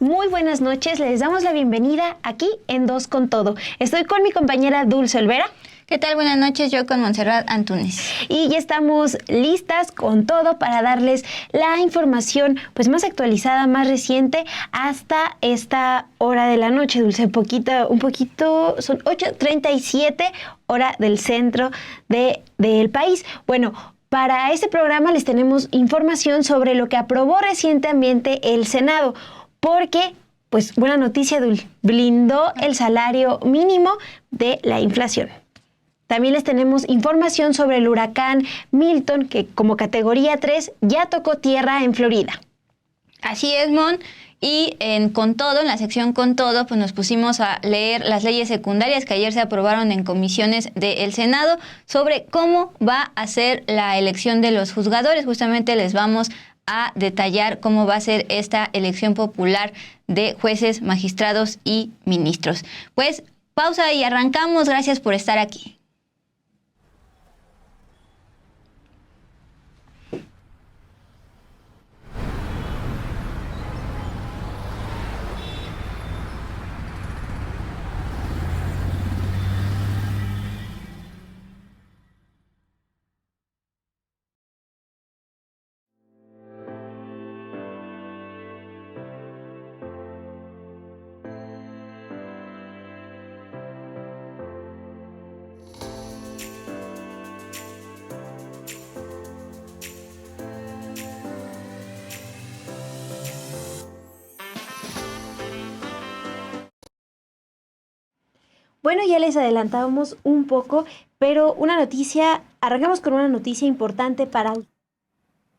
Muy buenas noches, les damos la bienvenida aquí en Dos con Todo. Estoy con mi compañera Dulce Olvera. ¿Qué tal? Buenas noches, yo con Montserrat Antunes. Y ya estamos listas con todo para darles la información pues más actualizada, más reciente hasta esta hora de la noche, Dulce. Un poquito, son 8:37 hora del centro del país. Bueno, para este programa les tenemos información sobre lo que aprobó recientemente el Senado, porque, pues, buena noticia, blindó el salario mínimo de la inflación. También les tenemos información sobre el huracán Milton, que como categoría 3 ya tocó tierra en Florida. Así es, Mon. Y Con Todo, en la sección Con Todo, pues nos pusimos a leer las leyes secundarias que ayer se aprobaron en comisiones del Senado sobre cómo va a ser la elección de los juzgadores. Justamente les vamos a detallar cómo va a ser esta elección popular de jueces, magistrados y ministros. Pues pausa y arrancamos. Gracias por estar aquí. Bueno, ya les adelantábamos un poco, pero arrancamos con una noticia importante para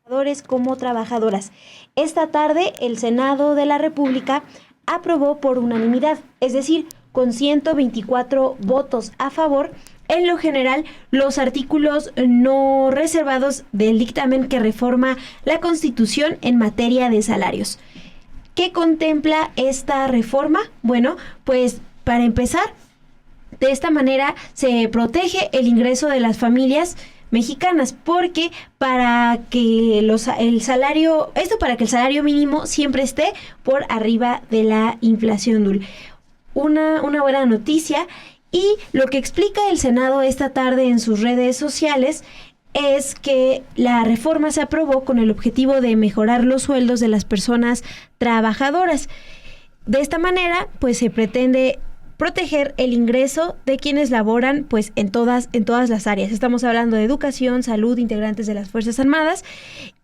trabajadores como trabajadoras. Esta tarde el Senado de la República aprobó por unanimidad, es decir, con 124 votos a favor, en lo general, los artículos no reservados del dictamen que reforma la Constitución en materia de salarios. ¿Qué contempla esta reforma? Bueno, pues para empezar, de esta manera se protege el ingreso de las familias mexicanas, porque para que el salario mínimo siempre esté por arriba de la inflación, Dul. Una buena noticia, y lo que explica el Senado esta tarde en sus redes sociales es que la reforma se aprobó con el objetivo de mejorar los sueldos de las personas trabajadoras. De esta manera, pues se pretende proteger el ingreso de quienes laboran pues en todas las áreas. Estamos hablando de educación, salud, integrantes de las Fuerzas Armadas.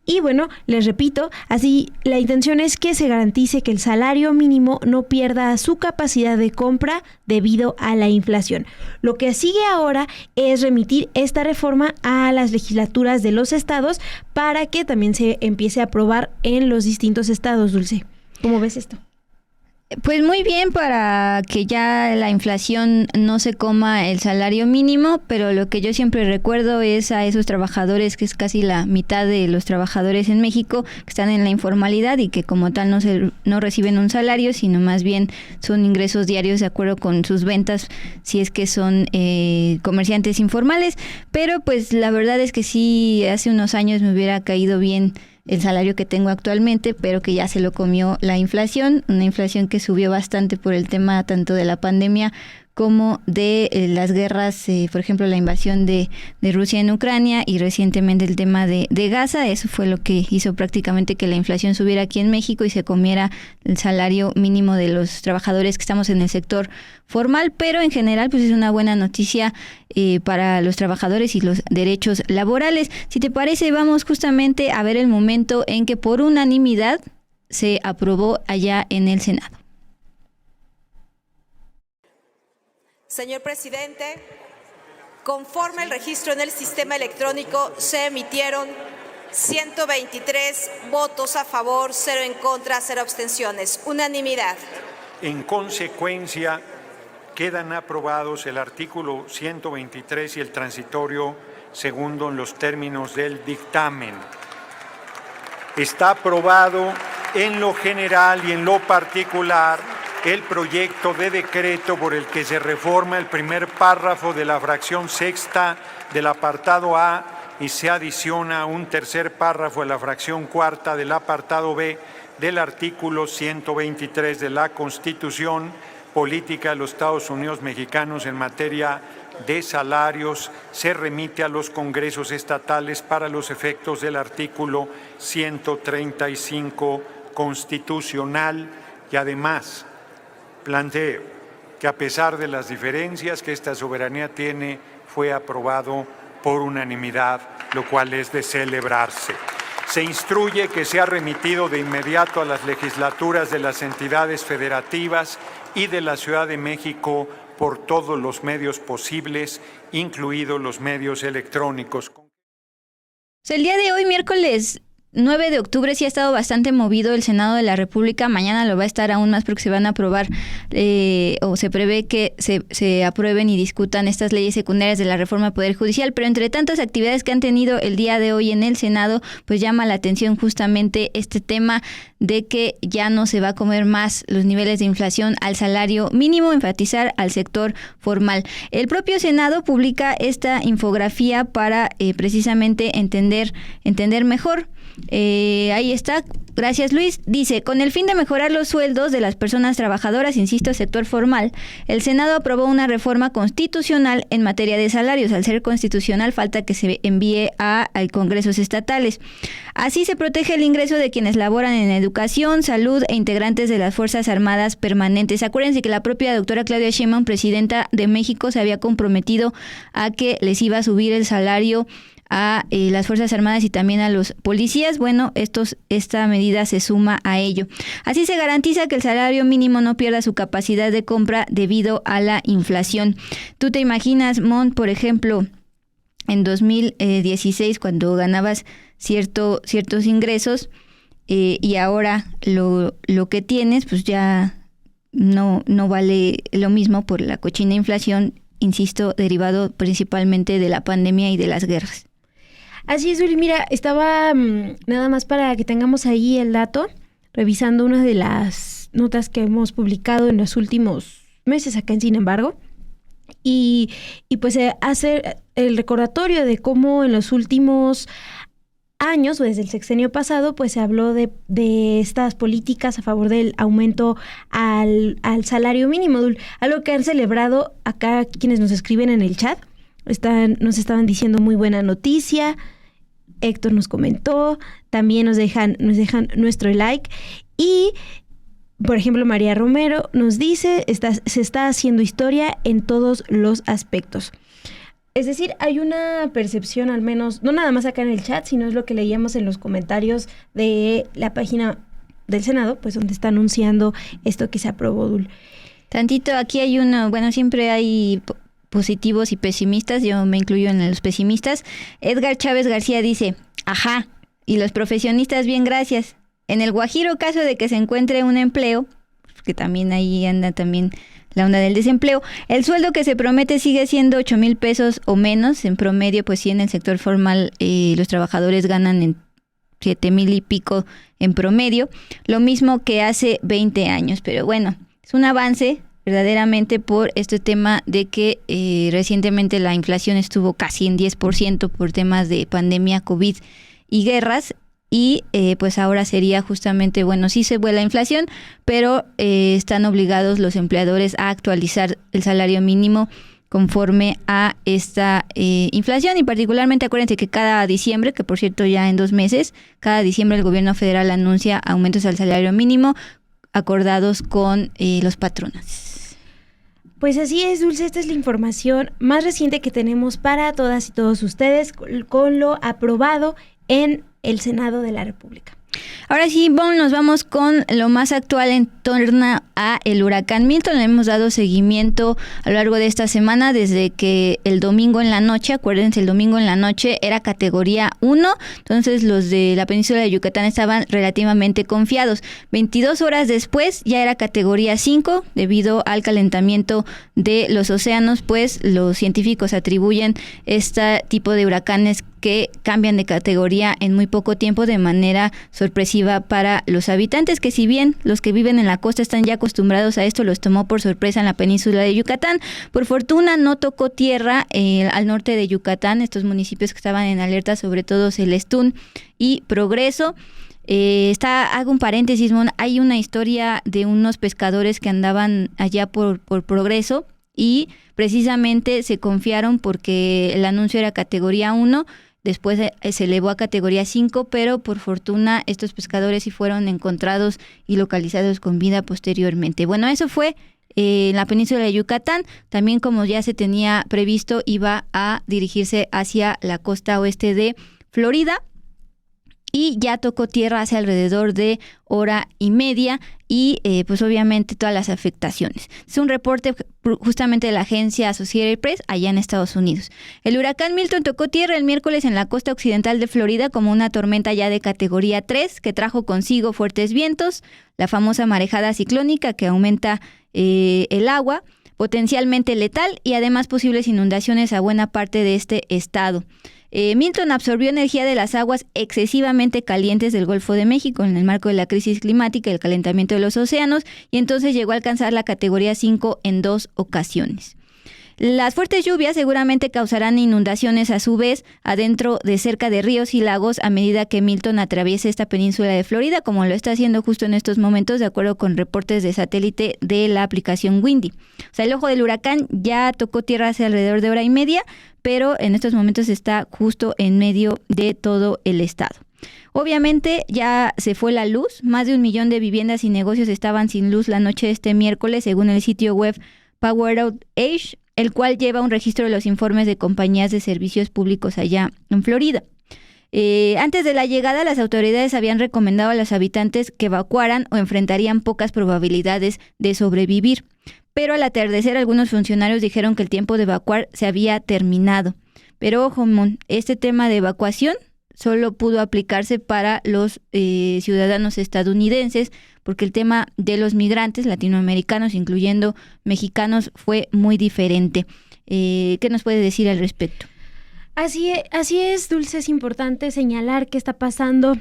Y bueno, les repito, así la intención es que se garantice que el salario mínimo no pierda su capacidad de compra debido a la inflación. Lo que sigue ahora es remitir esta reforma a las legislaturas de los estados para que también se empiece a aprobar en los distintos estados, Dulce. ¿Cómo ves esto? Pues muy bien, para que ya la inflación no se coma el salario mínimo, pero lo que yo siempre recuerdo es a esos trabajadores, que es casi la mitad de los trabajadores en México, que están en la informalidad y que como tal no reciben un salario, sino más bien son ingresos diarios de acuerdo con sus ventas, si es que son comerciantes informales. Pero pues la verdad es que sí, hace unos años me hubiera caído bien el salario que tengo actualmente, pero que ya se lo comió la inflación, una inflación que subió bastante por el tema tanto de la pandemia como de las guerras, por ejemplo, la invasión de Rusia en Ucrania y recientemente el tema de Gaza. Eso fue lo que hizo prácticamente que la inflación subiera aquí en México y se comiera el salario mínimo de los trabajadores que estamos en el sector formal, pero en general pues es una buena noticia para los trabajadores y los derechos laborales. Si te parece, vamos justamente a ver el momento en que por unanimidad se aprobó allá en el Senado. Señor presidente, conforme el registro en el sistema electrónico, se emitieron 123 votos a favor, 0 en contra, 0 abstenciones. Unanimidad. En consecuencia, quedan aprobados el artículo 123 y el transitorio segundo en los términos del dictamen. Está aprobado en lo general y en lo particular el proyecto de decreto por el que se reforma el primer párrafo de la fracción sexta del apartado A y se adiciona un tercer párrafo de la fracción cuarta del apartado B del artículo 123 de la Constitución Política de los Estados Unidos Mexicanos en materia de salarios se remite a los congresos estatales para los efectos del artículo 135 constitucional y además planteo que a pesar de las diferencias que esta soberanía tiene, fue aprobado por unanimidad, lo cual es de celebrarse. Se instruye que sea remitido de inmediato a las legislaturas de las entidades federativas y de la Ciudad de México por todos los medios posibles, incluidos los medios electrónicos. El día de hoy, miércoles 9 de octubre, sí ha estado bastante movido el Senado de la República. Mañana lo va a estar aún más porque se van a aprobar o se prevé que se aprueben y discutan estas leyes secundarias de la reforma del Poder Judicial. Pero entre tantas actividades que han tenido el día de hoy en el Senado, pues llama la atención justamente este tema de que ya no se va a comer más los niveles de inflación al salario mínimo, enfatizar al sector formal. El propio Senado publica esta infografía para precisamente entender mejor. Ahí está, gracias Luis. Dice, con el fin de mejorar los sueldos de las personas trabajadoras, insisto, sector formal, el Senado aprobó una reforma constitucional en materia de salarios. Al ser constitucional, falta que se envíe a congresos estatales. Así se protege el ingreso de quienes laboran en educación, salud e integrantes de las Fuerzas Armadas permanentes. Acuérdense que la propia doctora Claudia Sheinbaum, presidenta de México, se había comprometido a que les iba a subir el salario a las Fuerzas Armadas y también a los policías. Bueno, esta medida se suma a ello. Así se garantiza que el salario mínimo no pierda su capacidad de compra debido a la inflación. ¿Tú te imaginas, Mon, por ejemplo, en 2016, cuando ganabas ciertos ingresos y ahora lo que tienes, pues ya no vale lo mismo por la cochina inflación, insisto, derivado principalmente de la pandemia y de las guerras? Así es, Uli. Mira, estaba nada más para que tengamos ahí el dato, revisando una de las notas que hemos publicado en los últimos meses acá en Sin Embargo, y pues hace el recordatorio de cómo en los últimos años, o desde el sexenio pasado, pues se habló de estas políticas a favor del aumento al salario mínimo, algo que han celebrado acá quienes nos escriben en el chat. Nos estaban diciendo muy buena noticia. Héctor nos comentó, también nos dejan nuestro like. Y, por ejemplo, María Romero nos dice, se está haciendo historia en todos los aspectos. Es decir, hay una percepción, al menos, no nada más acá en el chat, sino es lo que leíamos en los comentarios de la página del Senado, pues donde está anunciando esto que se aprobó, Dul. Tantito, aquí hay siempre hay positivos y pesimistas, yo me incluyo en los pesimistas. Edgar Chávez García dice, ajá, y los profesionistas bien, gracias. En el Guajiro, caso de que se encuentre un empleo, que también ahí anda también la onda del desempleo, el sueldo que se promete sigue siendo 8,000 pesos o menos, en promedio, pues sí, en el sector formal los trabajadores ganan en 7,000 y pico en promedio, lo mismo que hace 20 años, pero bueno, es un avance verdaderamente por este tema de que recientemente la inflación estuvo casi en 10% por temas de pandemia, COVID y guerras, y pues ahora sería justamente, sí se fue la inflación, pero están obligados los empleadores a actualizar el salario mínimo conforme a esta inflación, y particularmente acuérdense que cada diciembre, que por cierto ya en 2 meses, cada diciembre el gobierno federal anuncia aumentos al salario mínimo acordados con los patronos. Pues así es, Dulce, esta es la información más reciente que tenemos para todas y todos ustedes con lo aprobado en el Senado de la República. Ahora sí, nos vamos con lo más actual en torno a el huracán Milton. Le hemos dado seguimiento a lo largo de esta semana desde que el domingo en la noche, acuérdense, el domingo en la noche era categoría 1, entonces los de la península de Yucatán estaban relativamente confiados. 22 horas después ya era categoría 5 debido al calentamiento de los océanos, pues los científicos atribuyen este tipo de huracanes que cambian de categoría en muy poco tiempo de manera sorpresiva para los habitantes, que si bien los que viven en la costa están ya acostumbrados a esto, los tomó por sorpresa en la península de Yucatán. Por fortuna no tocó tierra al norte de Yucatán, estos municipios que estaban en alerta, sobre todo Celestún y Progreso. Hago un paréntesis, Mon, hay una historia de unos pescadores que andaban allá por Progreso y precisamente se confiaron porque el anuncio era categoría 1, después se elevó a categoría 5, pero por fortuna estos pescadores sí fueron encontrados y localizados con vida posteriormente. Bueno, eso fue en la península de Yucatán. También, como ya se tenía previsto, iba a dirigirse hacia la costa oeste de Florida y ya tocó tierra hace alrededor de hora y media y pues obviamente todas las afectaciones. Es un reporte justamente de la agencia Associated Press allá en Estados Unidos. El huracán Milton tocó tierra el miércoles en la costa occidental de Florida como una tormenta ya de categoría 3 que trajo consigo fuertes vientos, la famosa marejada ciclónica que aumenta el agua, potencialmente letal y además posibles inundaciones a buena parte de este estado. Milton absorbió energía de las aguas excesivamente calientes del Golfo de México en el marco de la crisis climática y el calentamiento de los océanos y entonces llegó a alcanzar la categoría 5 en 2 ocasiones. Las fuertes lluvias seguramente causarán inundaciones a su vez adentro de cerca de ríos y lagos a medida que Milton atraviese esta península de Florida, como lo está haciendo justo en estos momentos de acuerdo con reportes de satélite de la aplicación Windy. O sea, el ojo del huracán ya tocó tierra hace alrededor de hora y media, pero en estos momentos está justo en medio de todo el estado. Obviamente ya se fue la luz, más de 1 millón de viviendas y negocios estaban sin luz la noche de este miércoles, según el sitio web Power Outage, el cual lleva un registro de los informes de compañías de servicios públicos allá en Florida. Antes de la llegada, las autoridades habían recomendado a los habitantes que evacuaran o enfrentarían pocas probabilidades de sobrevivir. Pero al atardecer algunos funcionarios dijeron que el tiempo de evacuar se había terminado. Pero ojo, este tema de evacuación solo pudo aplicarse para los ciudadanos estadounidenses, porque el tema de los migrantes latinoamericanos, incluyendo mexicanos, fue muy diferente. ¿Qué nos puede decir al respecto? Así es, Dulce, es importante señalar qué está pasando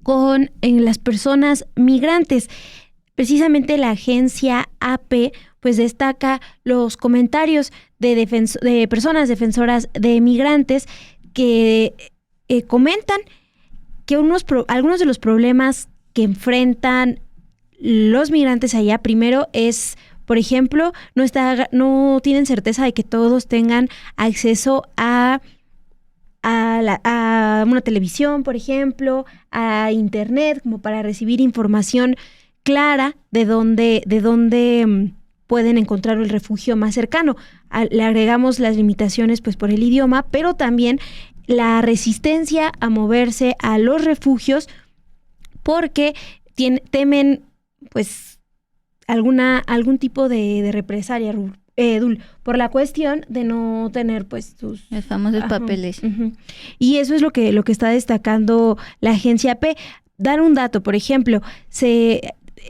con las personas migrantes. Precisamente la agencia AP pues destaca los comentarios de personas defensoras de migrantes que comentan que algunos de los problemas que enfrentan los migrantes allá, primero es, por ejemplo, no tienen certeza de que todos tengan acceso a una televisión, por ejemplo, a internet, como para recibir información clara de dónde pueden encontrar el refugio más cercano. Le agregamos las limitaciones pues por el idioma, pero también la resistencia a moverse a los refugios porque temen pues algún tipo de represalia, por la cuestión de no tener pues los famosos papeles. Y eso es lo que está destacando la agencia AP. Dar un dato, por ejemplo,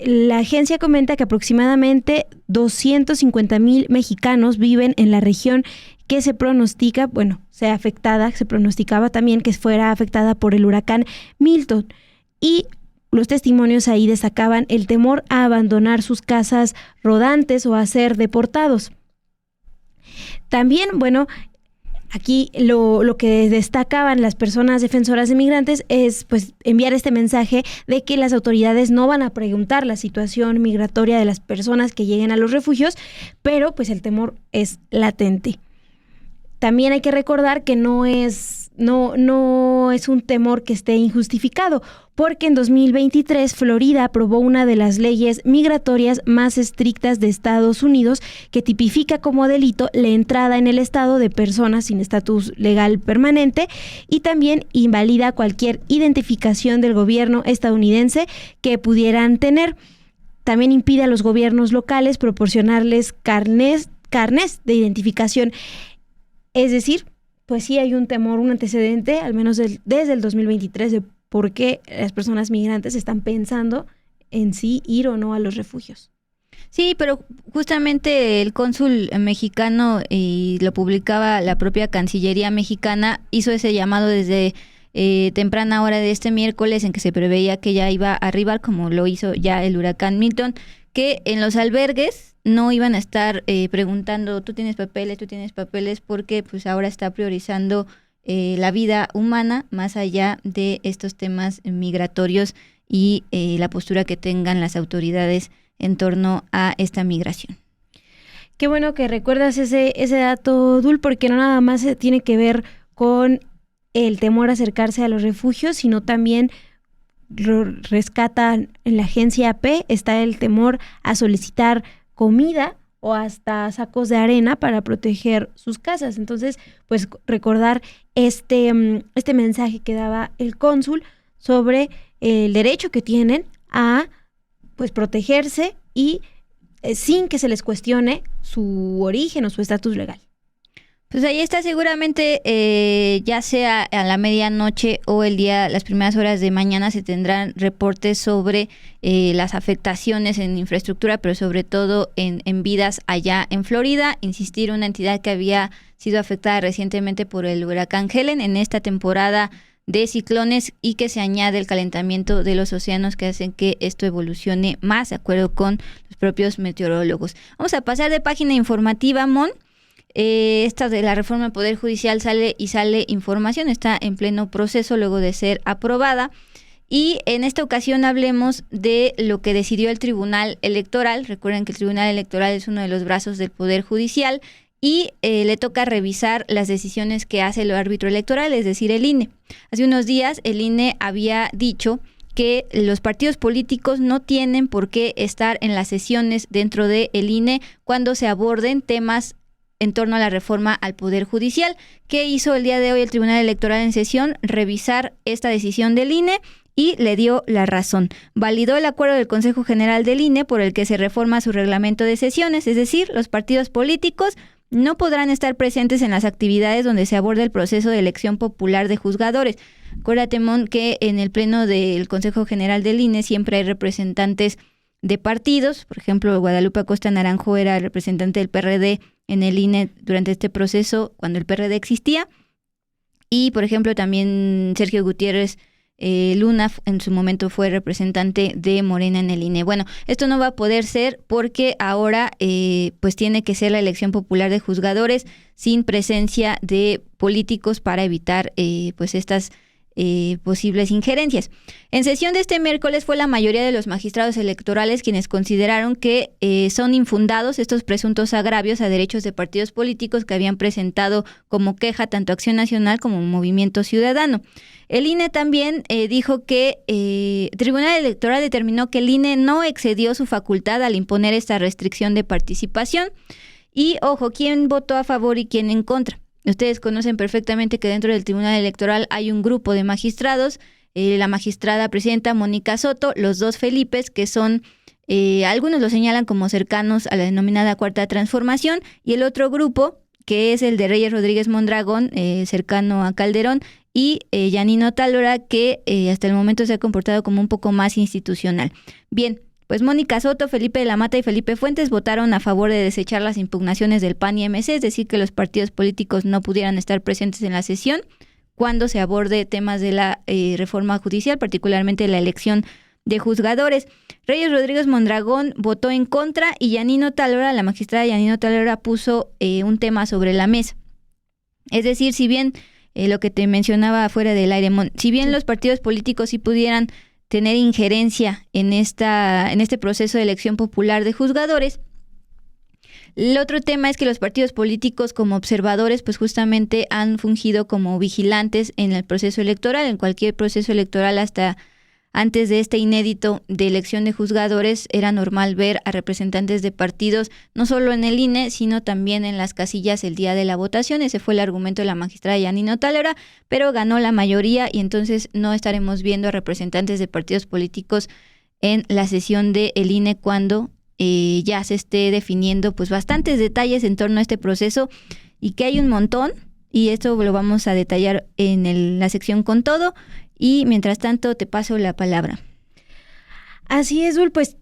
la agencia comenta que aproximadamente 250,000 mexicanos viven en la región que se pronosticaba también que fuera afectada por el huracán Milton. Y los testimonios ahí destacaban el temor a abandonar sus casas rodantes o a ser deportados. También, aquí lo que destacaban las personas defensoras de migrantes es pues enviar este mensaje de que las autoridades no van a preguntar la situación migratoria de las personas que lleguen a los refugios, pero pues el temor es latente. También hay que recordar que no es un temor que esté injustificado, porque en 2023 Florida aprobó una de las leyes migratorias más estrictas de Estados Unidos que tipifica como delito la entrada en el estado de personas sin estatus legal permanente y también invalida cualquier identificación del gobierno estadounidense que pudieran tener. También impide a los gobiernos locales proporcionarles carnés de identificación. Es decir, pues sí hay un temor, un antecedente, al menos desde el 2023, de por qué las personas migrantes están pensando en sí ir o no a los refugios. Sí, pero justamente el cónsul mexicano, y lo publicaba la propia Cancillería mexicana, hizo ese llamado desde temprana hora de este miércoles en que se preveía que ya iba a arribar, como lo hizo ya el huracán Milton, que en los albergues no iban a estar preguntando, tú tienes papeles, porque pues ahora está priorizando la vida humana más allá de estos temas migratorios y la postura que tengan las autoridades en torno a esta migración. Qué bueno que recuerdas ese dato, Dul, porque no nada más tiene que ver con el temor a acercarse a los refugios, sino también rescatan en la agencia AP, está el temor a solicitar comida o hasta sacos de arena para proteger sus casas. Entonces, pues recordar este mensaje que daba el cónsul sobre el derecho que tienen a pues protegerse y sin que se les cuestione su origen o su estatus legal. Pues ahí está, seguramente ya sea a la medianoche o el día, las primeras horas de mañana se tendrán reportes sobre las afectaciones en infraestructura, pero sobre todo en vidas allá en Florida. Insistir, una entidad que había sido afectada recientemente por el huracán Helen en esta temporada de ciclones y que se añade el calentamiento de los océanos que hacen que esto evolucione más, de acuerdo con los propios meteorólogos. Vamos a pasar de página informativa, Mon. Esta de la reforma del Poder Judicial sale información, está en pleno proceso luego de ser aprobada. Y en esta ocasión hablemos de lo que decidió el Tribunal Electoral. Recuerden que el Tribunal Electoral es uno de los brazos del Poder Judicial y le toca revisar las decisiones que hace el árbitro electoral, es decir, el INE. Hace unos días el INE había dicho que los partidos políticos no tienen por qué estar en las sesiones dentro del INE cuando se aborden temas en torno a la reforma al Poder Judicial. ¿Qué hizo el día de hoy el Tribunal Electoral en sesión? Revisar esta decisión del INE y le dio la razón. Validó el acuerdo del Consejo General del INE por el que se reforma su reglamento de sesiones, es decir, los partidos políticos no podrán estar presentes en las actividades donde se aborde el proceso de elección popular de juzgadores. Acuérdate, Mon, que en el pleno del Consejo General del INE siempre hay representantes de partidos. Por ejemplo, Guadalupe Acosta Naranjo era representante del PRD en el INE durante este proceso cuando el PRD existía. Y, por ejemplo, también Sergio Gutiérrez Luna en su momento fue representante de Morena en el INE. Bueno, esto no va a poder ser porque ahora pues tiene que ser la elección popular de juzgadores sin presencia de políticos para evitar pues estas posibles injerencias. En sesión de este miércoles fue la mayoría de los magistrados electorales quienes consideraron que son infundados estos presuntos agravios a derechos de partidos políticos que habían presentado como queja tanto Acción Nacional como Movimiento Ciudadano. El INE también dijo que el Tribunal Electoral determinó que el INE no excedió su facultad al imponer esta restricción de participación. Y ojo, ¿quién votó a favor y quién en contra? Ustedes conocen perfectamente que dentro del Tribunal Electoral hay un grupo de magistrados, la magistrada presidenta Mónica Soto, los dos Felipes, que son, algunos lo señalan como cercanos a la denominada Cuarta Transformación, y el otro grupo, que es el de Reyes Rodríguez Mondragón, cercano a Calderón, y Yanino Tálora, que hasta el momento se ha comportado como un poco más institucional. Bien, pues Mónica Soto, Felipe de la Mata y Felipe Fuentes votaron a favor de desechar las impugnaciones del PAN y MC, es decir, que los partidos políticos no pudieran estar presentes en la sesión cuando se aborde temas de la reforma judicial, particularmente la elección de juzgadores. Reyes Rodríguez Mondragón votó en contra y Yanino Tálora, la magistrada Yanino Tálora, puso un tema sobre la mesa. Es decir, si bien lo que te mencionaba fuera del aire, si bien los partidos políticos sí pudieran tener injerencia en este proceso de elección popular de juzgadores, el otro tema es que los partidos políticos como observadores pues justamente han fungido como vigilantes en el proceso electoral, en cualquier proceso electoral hasta antes de este inédito de elección de juzgadores. Era normal ver a representantes de partidos no solo en el INE, sino también en las casillas el día de la votación. Ese fue el argumento de la magistrada Yanino Tálora, pero ganó la mayoría y entonces no estaremos viendo a representantes de partidos políticos en la sesión del INE cuando ya se esté definiendo pues bastantes detalles en torno a este proceso, y que hay un montón, y esto lo vamos a detallar en la sección Con Todo. Y mientras tanto te paso la palabra. Así es, Dul, pues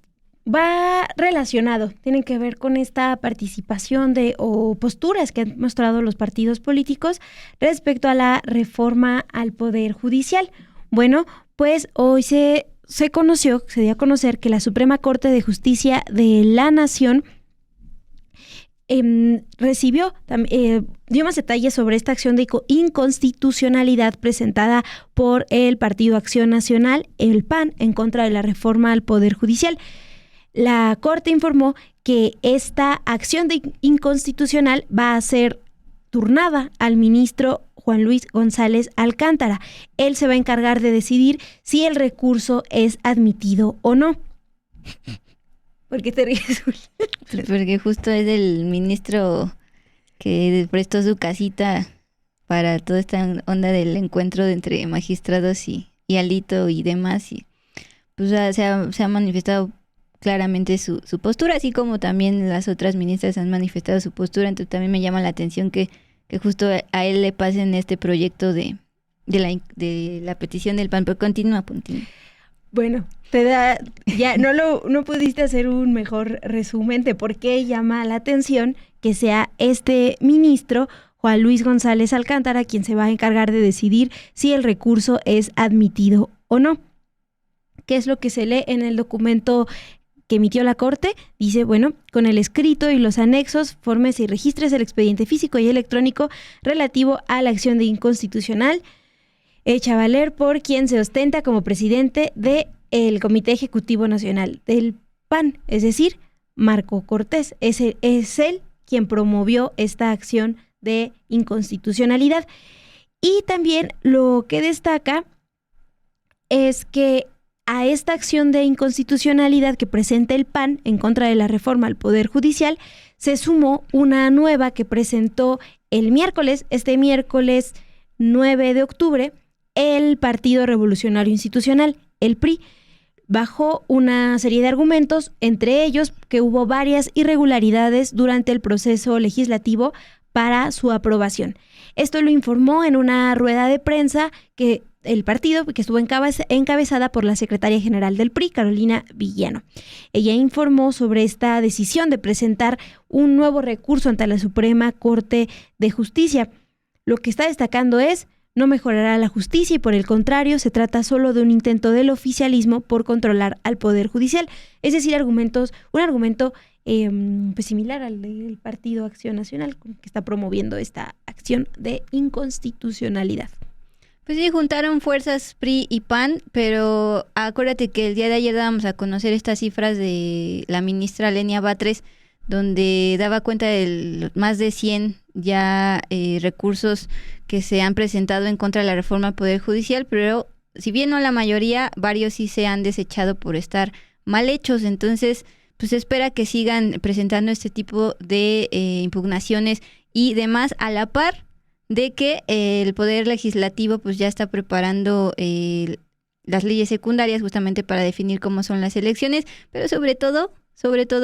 va relacionado, tiene que ver con esta participación o posturas que han mostrado los partidos políticos respecto a la reforma al Poder Judicial. Bueno, pues hoy se dio a conocer que la Suprema Corte de Justicia de la Nación dio más detalles sobre esta acción de inconstitucionalidad presentada por el Partido Acción Nacional, el PAN, en contra de la reforma al Poder Judicial. La Corte informó que esta acción de inconstitucional va a ser turnada al ministro Juan Luis González Alcántara. Él se va a encargar de decidir si el recurso es admitido o no. ¿Por qué te ríes? Porque justo es el ministro que prestó su casita para toda esta onda del encuentro entre magistrados y Alito y demás. Y pues se ha manifestado claramente su postura, así como también las otras ministras han manifestado su postura. Entonces también me llama la atención que justo a él le pasen este proyecto de la petición del PAN. Pero continúa. Bueno, no pudiste hacer un mejor resumen de por qué llama la atención que sea este ministro, Juan Luis González Alcántara, quien se va a encargar de decidir si el recurso es admitido o no. ¿Qué es lo que se lee en el documento que emitió la Corte? Dice, bueno, con el escrito y los anexos, formes y registres el expediente físico y electrónico relativo a la acción de inconstitucional hecha valer por quien se ostenta como presidente del Comité Ejecutivo Nacional del PAN, es decir, Marco Cortés. Es él quien promovió esta acción de inconstitucionalidad. Y también lo que destaca es que a esta acción de inconstitucionalidad que presenta el PAN en contra de la reforma al Poder Judicial se sumó una nueva que presentó este miércoles 9 de octubre, el Partido Revolucionario Institucional, el PRI, bajo una serie de argumentos, entre ellos que hubo varias irregularidades durante el proceso legislativo para su aprobación. Esto lo informó en una rueda de prensa que el partido, que estuvo encabezada por la secretaria general del PRI, Carolina Villano. Ella informó sobre esta decisión de presentar un nuevo recurso ante la Suprema Corte de Justicia. Lo que está destacando es: no mejorará la justicia y por el contrario se trata solo de un intento del oficialismo por controlar al Poder Judicial. Es decir, un argumento pues similar al del Partido Acción Nacional, que está promoviendo esta acción de inconstitucionalidad. Pues sí, juntaron fuerzas PRI y PAN, pero acuérdate que el día de ayer dábamos a conocer estas cifras de la ministra Lenia Batres, donde daba cuenta de más de 100 ya recursos que se han presentado en contra de la reforma al Poder Judicial, pero si bien no la mayoría, varios sí se han desechado por estar mal hechos. Entonces, pues se espera que sigan presentando este tipo de impugnaciones y demás, a la par de que el Poder Legislativo pues ya está preparando las leyes secundarias justamente para definir cómo son las elecciones, pero sobre todo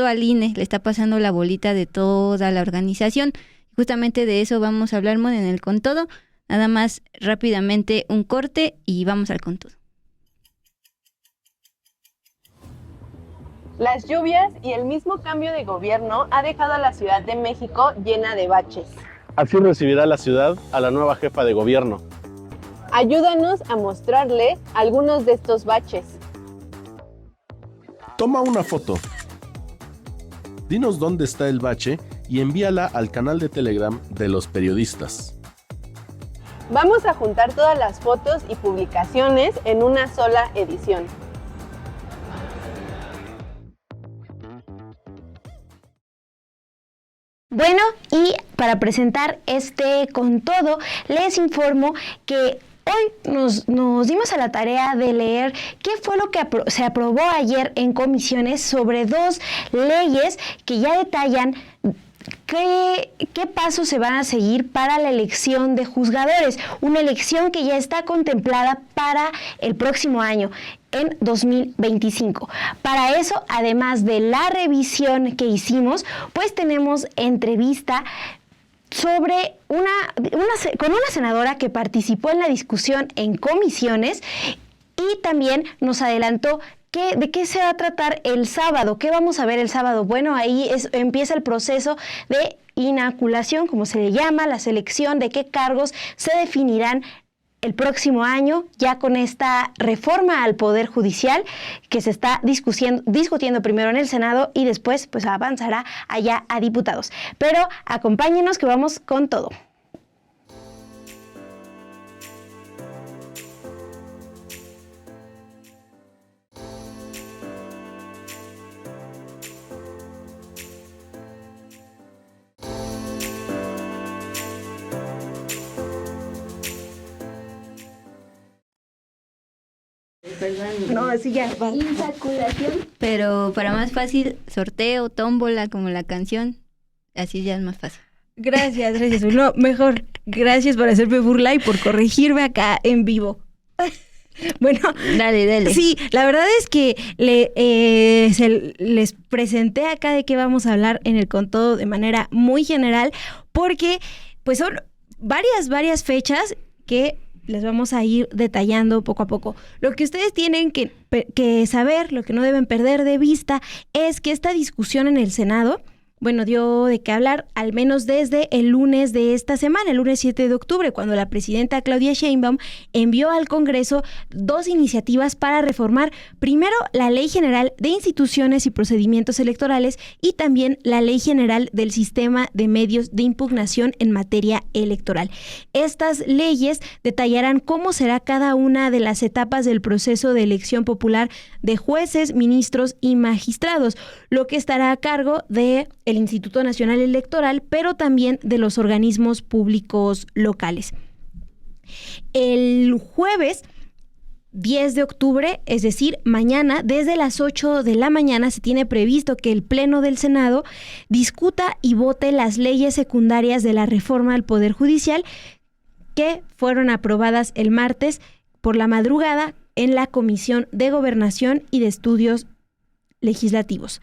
al INE le está pasando la bolita de toda la organización. Justamente de eso vamos a hablar, Mon, en el Con Todo. Nada más rápidamente un corte y vamos al Con Todo. Las lluvias y el mismo cambio de gobierno ha dejado a la Ciudad de México llena de baches. Así recibirá la ciudad a la nueva jefa de gobierno. Ayúdanos a mostrarle algunos de estos baches. Toma una foto. Dinos dónde está el bache y envíala al canal de Telegram de los periodistas. Vamos a juntar todas las fotos y publicaciones en una sola edición. Bueno, y para presentar este Con Todo, les informo que hoy nos dimos a la tarea de leer qué fue lo que se aprobó ayer en comisiones sobre 2 leyes que ya detallan qué pasos se van a seguir para la elección de juzgadores, una elección que ya está contemplada para el próximo año, en 2025. Para eso, además de la revisión que hicimos, pues tenemos entrevista sobre con una senadora que participó en la discusión en comisiones y también nos adelantó de qué se va a tratar el sábado. ¿Qué vamos a ver el sábado? Bueno, ahí empieza el proceso de inoculación, como se le llama, la selección de qué cargos se definirán el próximo año, ya con esta reforma al Poder Judicial que se está discutiendo primero en el Senado y después pues avanzará allá a diputados. Pero acompáñenos que vamos con todo. Perdón. No, así ya va. Insaculación. Pero para más fácil, sorteo, tómbola, como la canción. Así ya es más fácil. Gracias. No, mejor. Gracias por hacerme burla y por corregirme acá en vivo. Bueno, dale. Sí, la verdad es que les presenté acá de qué vamos a hablar en el Con Todo de manera muy general, porque pues son varias fechas que les vamos a ir detallando poco a poco. Lo que ustedes tienen que saber, lo que no deben perder de vista, es que esta discusión en el Senado, bueno, dio de qué hablar al menos desde el lunes de esta semana, el lunes 7 de octubre, cuando la presidenta Claudia Sheinbaum envió al Congreso 2 iniciativas para reformar, primero, la Ley General de Instituciones y Procedimientos Electorales y también la Ley General del Sistema de Medios de Impugnación en materia electoral. Estas leyes detallarán cómo será cada una de las etapas del proceso de elección popular de jueces, ministros y magistrados, lo que estará a cargo de el Instituto Nacional Electoral, pero también de los organismos públicos locales. El jueves 10 de octubre, es decir, mañana, desde las 8 de la mañana, se tiene previsto que el Pleno del Senado discuta y vote las leyes secundarias de la reforma al Poder Judicial que fueron aprobadas el martes por la madrugada en la Comisión de Gobernación y de Estudios Legislativos.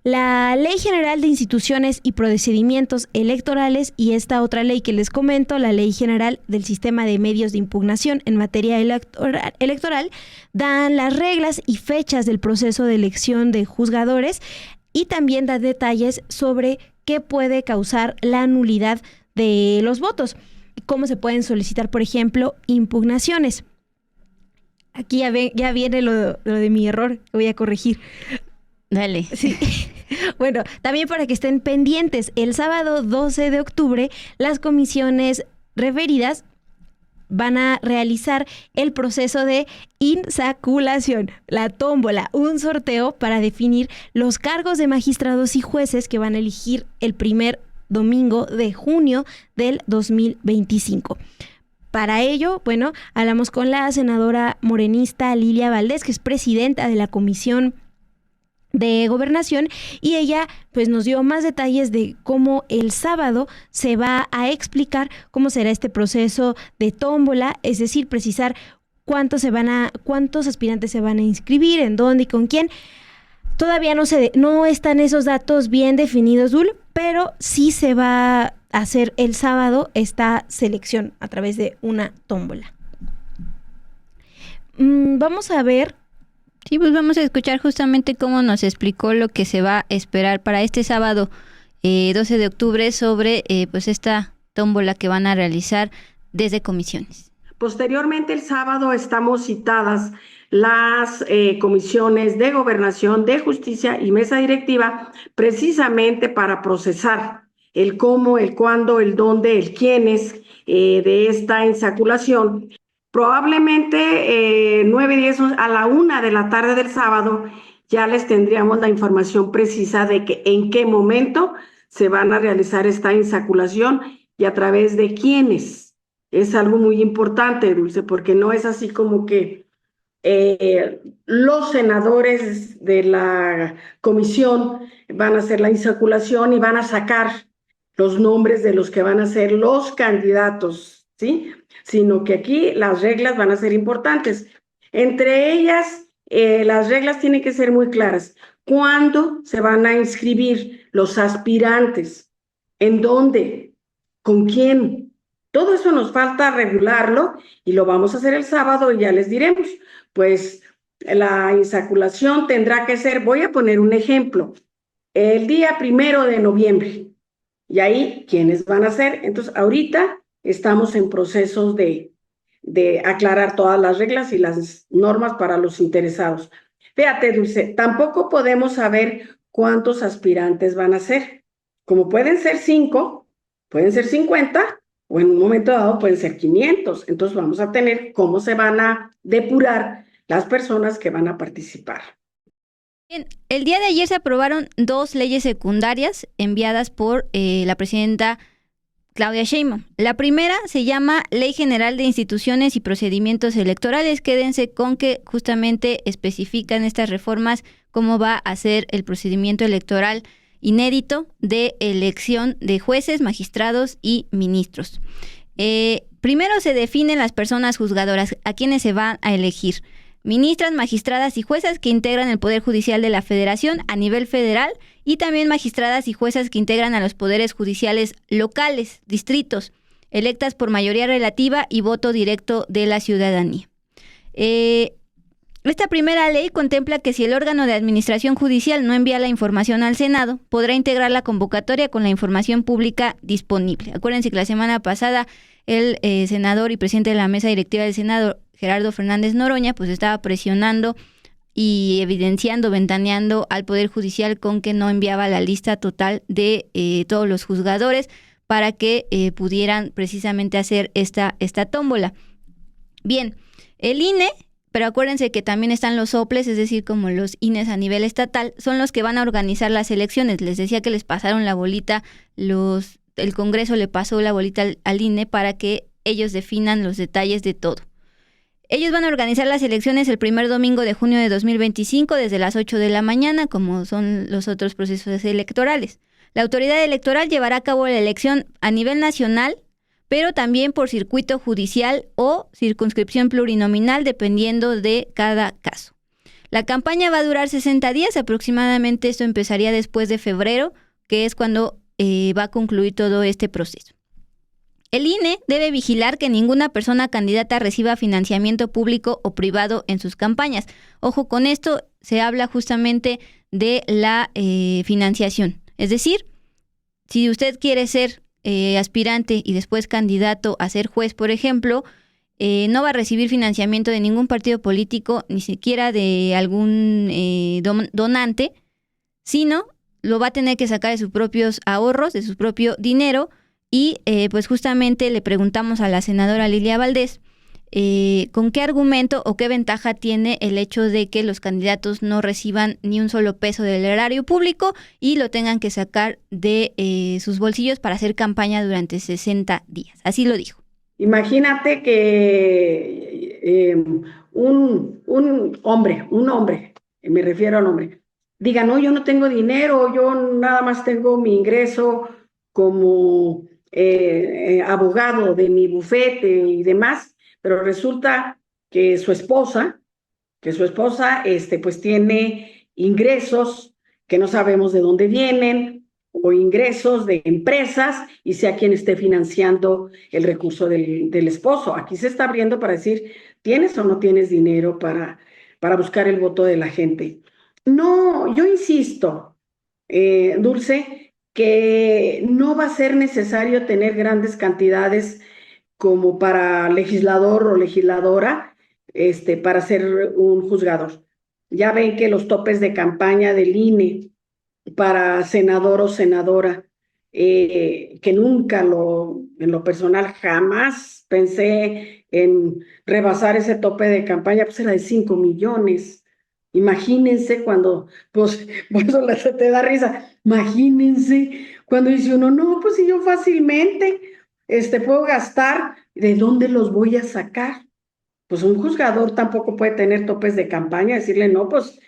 La Ley General de Instituciones y Procedimientos Electorales y esta otra ley que les comento, la Ley General del Sistema de Medios de Impugnación en materia electoral, dan las reglas y fechas del proceso de elección de juzgadores y también da detalles sobre qué puede causar la nulidad de los votos, cómo se pueden solicitar, por ejemplo, impugnaciones. Aquí ya viene lo de mi error, que voy a corregir. Dale. Sí. Bueno, también para que estén pendientes, el sábado 12 de octubre las comisiones referidas van a realizar el proceso de insaculación, la tómbola, un sorteo para definir los cargos de magistrados y jueces que van a elegir el primer domingo de junio del 2025. Para ello, bueno, hablamos con la senadora morenista Lilia Valdés, que es presidenta de la Comisión de Gobernación, y ella pues nos dio más detalles de cómo el sábado se va a explicar cómo será este proceso de tómbola, es decir, precisar cuántos aspirantes se van a inscribir, en dónde y con quién. Todavía no están esos datos bien definidos, Dul, pero sí se va a hacer el sábado esta selección a través de una tómbola. Vamos a ver. Sí, pues vamos a escuchar justamente cómo nos explicó lo que se va a esperar para este sábado 12 de octubre sobre pues esta tómbola que van a realizar desde comisiones. Posteriormente, el sábado estamos citadas las comisiones de Gobernación, de Justicia y Mesa Directiva, precisamente para procesar el cómo, el cuándo, el dónde, el quiénes de esta insaculación. Probablemente 9:10 a la 1 de la tarde del sábado ya les tendríamos la información precisa de que en qué momento se van a realizar esta insaculación y a través de quiénes. Es algo muy importante, Dulce, porque no es así como que los senadores de la comisión van a hacer la insaculación y van a sacar los nombres de los que van a ser los candidatos, ¿sí? Sino que aquí las reglas van a ser importantes. Entre ellas, las reglas tienen que ser muy claras. ¿Cuándo se van a inscribir los aspirantes? ¿En dónde? ¿Con quién? Todo eso nos falta regularlo y lo vamos a hacer el sábado y ya les diremos. Pues la insaculación tendrá que ser, voy a poner un ejemplo, el día 1 de noviembre. Y ahí, ¿quiénes van a ser? Entonces, ahorita estamos en procesos de de aclarar todas las reglas y las normas para los interesados. Fíjate, Dulce, tampoco podemos saber cuántos aspirantes van a ser. Como pueden ser 5, pueden ser 50, o en un momento dado pueden ser 500. Entonces vamos a tener cómo se van a depurar las personas que van a participar. Bien, el día de ayer se aprobaron 2 leyes secundarias enviadas por la presidenta Claudia Sheinbaum. La primera se llama Ley General de Instituciones y Procedimientos Electorales. Quédense con que justamente especifican estas reformas cómo va a ser el procedimiento electoral inédito de elección de jueces, magistrados y ministros. Primero se definen las personas juzgadoras, a quienes se van a elegir. Ministras, magistradas y juezas que integran el Poder Judicial de la Federación a nivel federal y también magistradas y juezas que integran a los poderes judiciales locales, distritos, electas por mayoría relativa y voto directo de la ciudadanía. Esta primera ley contempla que si el órgano de administración judicial no envía la información al Senado, podrá integrar la convocatoria con la información pública disponible. Acuérdense que la semana pasada el senador y presidente de la mesa directiva del Senado, Gerardo Fernández Noroña, pues estaba presionando y evidenciando, ventaneando al Poder Judicial con que no enviaba la lista total de todos los juzgadores para que pudieran precisamente hacer esta tómbola. Bien, el INE, pero acuérdense que también están los soples, es decir, como los INEs a nivel estatal, son los que van a organizar las elecciones. Les decía que les pasaron la bolita, el Congreso le pasó la bolita al INE para que ellos definan los detalles de todo. Ellos van a organizar las elecciones el primer domingo de junio de 2025 desde las 8 de la mañana, como son los otros procesos electorales. La autoridad electoral llevará a cabo la elección a nivel nacional, pero también por circuito judicial o circunscripción plurinominal, dependiendo de cada caso. La campaña va a durar 60 días aproximadamente. Esto empezaría después de febrero, que es cuando va a concluir todo este proceso. El INE debe vigilar que ninguna persona candidata reciba financiamiento público o privado en sus campañas. Ojo con esto, se habla justamente de la financiación. Es decir, si usted quiere ser aspirante y después candidato a ser juez, por ejemplo, no va a recibir financiamiento de ningún partido político, ni siquiera de algún donante, sino lo va a tener que sacar de sus propios ahorros, de su propio dinero. Y pues justamente le preguntamos a la senadora Lilia Valdés con qué argumento o qué ventaja tiene el hecho de que los candidatos no reciban ni un solo peso del erario público y lo tengan que sacar de sus bolsillos para hacer campaña durante 60 días. Así lo dijo. Imagínate que un hombre, me refiero al hombre, diga, no, yo no tengo dinero, yo nada más tengo mi ingreso como abogado de mi bufete y demás, pero resulta que su esposa pues tiene ingresos que no sabemos de dónde vienen, o ingresos de empresas, y sea quien esté financiando el recurso del esposo. Aquí se está abriendo para decir, ¿tienes o no tienes dinero para buscar el voto de la gente? No, yo insisto, Dulce, que no va a ser necesario tener grandes cantidades como para legislador o legisladora, para ser un juzgador. Ya ven que los topes de campaña del INE para senador o senadora, que nunca en lo personal jamás pensé en rebasar ese tope de campaña, pues era de 5 millones. Imagínense cuando, pues, por eso te da risa, imagínense cuando dice uno, no, pues si yo fácilmente puedo gastar, ¿de dónde los voy a sacar? Pues un juzgador tampoco puede tener topes de campaña, decirle, no, pues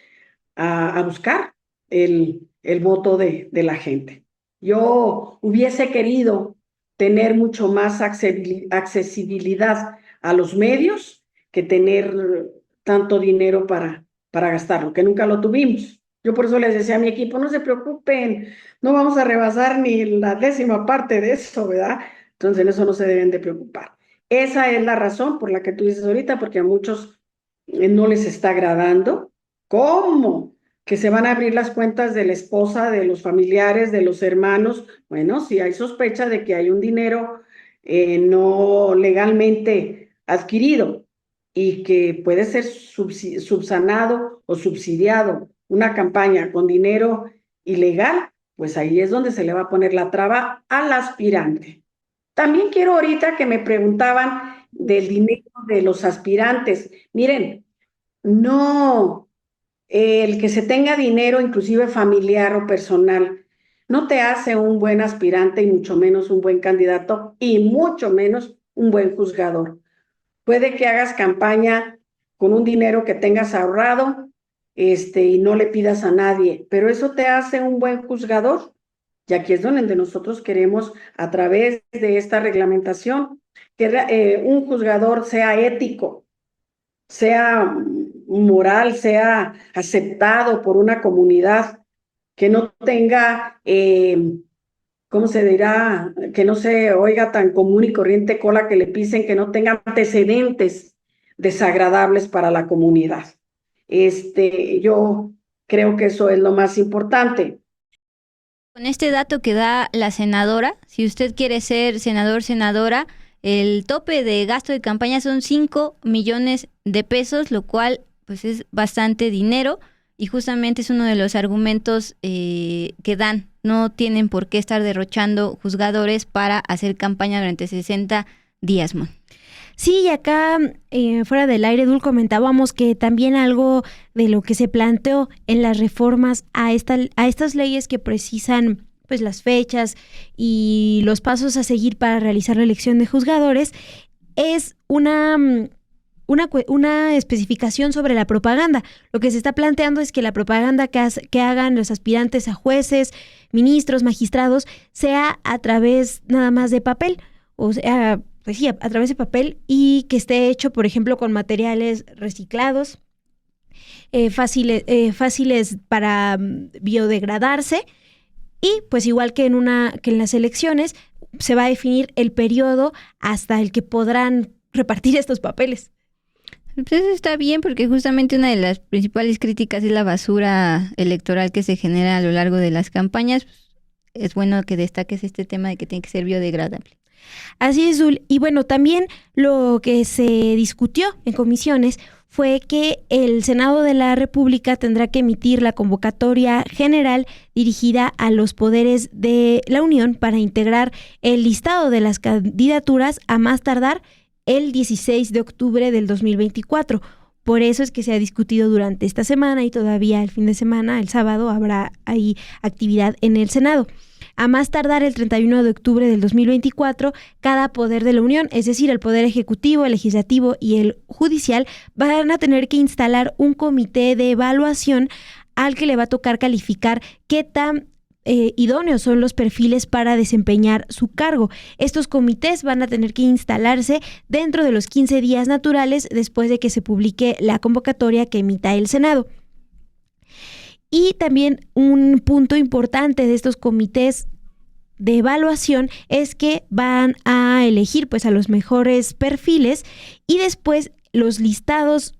a buscar el voto de la gente. Yo hubiese querido tener mucho más accesibilidad a los medios que tener tanto dinero para gastarlo, que nunca lo tuvimos. Yo por eso les decía a mi equipo, no se preocupen, no vamos a rebasar ni la 10ª parte de eso, ¿verdad? Entonces en eso no se deben de preocupar. Esa es la razón por la que tú dices ahorita, porque a muchos no les está agradando. ¿Cómo? Que se van a abrir las cuentas de la esposa, de los familiares, de los hermanos. Bueno, si hay sospecha de que hay un dinero no legalmente adquirido y que puede ser subsanado o subsidiado una campaña con dinero ilegal, pues ahí es donde se le va a poner la traba al aspirante. También quiero ahorita que me preguntaban del dinero de los aspirantes. Miren, no, el que se tenga dinero, inclusive familiar o personal, no te hace un buen aspirante y mucho menos un buen candidato y mucho menos un buen juzgador. Puede que hagas campaña con un dinero que tengas ahorrado, y no le pidas a nadie, pero eso te hace un buen juzgador. Y aquí es donde nosotros queremos, a través de esta reglamentación, que un juzgador sea ético, sea moral, sea aceptado por una comunidad, que no tenga, ¿cómo se dirá? Que no se oiga tan común y corriente cola que le pisen, que no tenga antecedentes desagradables para la comunidad. Yo creo que eso es lo más importante. Con este dato que da la senadora, si usted quiere ser senador, senadora, el tope de gasto de campaña son 5 millones de pesos, lo cual pues es bastante dinero y justamente es uno de los argumentos que dan. No tienen por qué estar derrochando juzgadores para hacer campaña durante 60 días, Mon. Sí, y acá fuera del aire, Dul, comentábamos que también algo de lo que se planteó en las reformas a estas leyes que precisan pues las fechas y los pasos a seguir para realizar la elección de juzgadores es una especificación sobre la propaganda. Lo que se está planteando es que la propaganda que hagan los aspirantes a jueces, ministros, magistrados, sea a través nada más de papel, o sea, pues sí, a través de papel y que esté hecho, por ejemplo, con materiales reciclados, fáciles para biodegradarse y pues igual que en las elecciones se va a definir el periodo hasta el que podrán repartir estos papeles. Pues eso está bien porque justamente una de las principales críticas es la basura electoral que se genera a lo largo de las campañas. Es bueno que destaques este tema de que tiene que ser biodegradable. Así es, Zul. Y bueno, también lo que se discutió en comisiones fue que el Senado de la República tendrá que emitir la convocatoria general dirigida a los poderes de la Unión para integrar el listado de las candidaturas a más tardar el 16 de octubre del 2024. Por eso es que se ha discutido durante esta semana y todavía el fin de semana, el sábado, habrá ahí actividad en el Senado. A más tardar el 31 de octubre del 2024, cada poder de la Unión, es decir, el Poder Ejecutivo, el Legislativo y el Judicial, van a tener que instalar un comité de evaluación al que le va a tocar calificar qué tan idóneos son los perfiles para desempeñar su cargo. Estos comités van a tener que instalarse dentro de los 15 días naturales después de que se publique la convocatoria que emita el Senado. Y también un punto importante de estos comités de evaluación es que van a elegir pues a los mejores perfiles y después los listados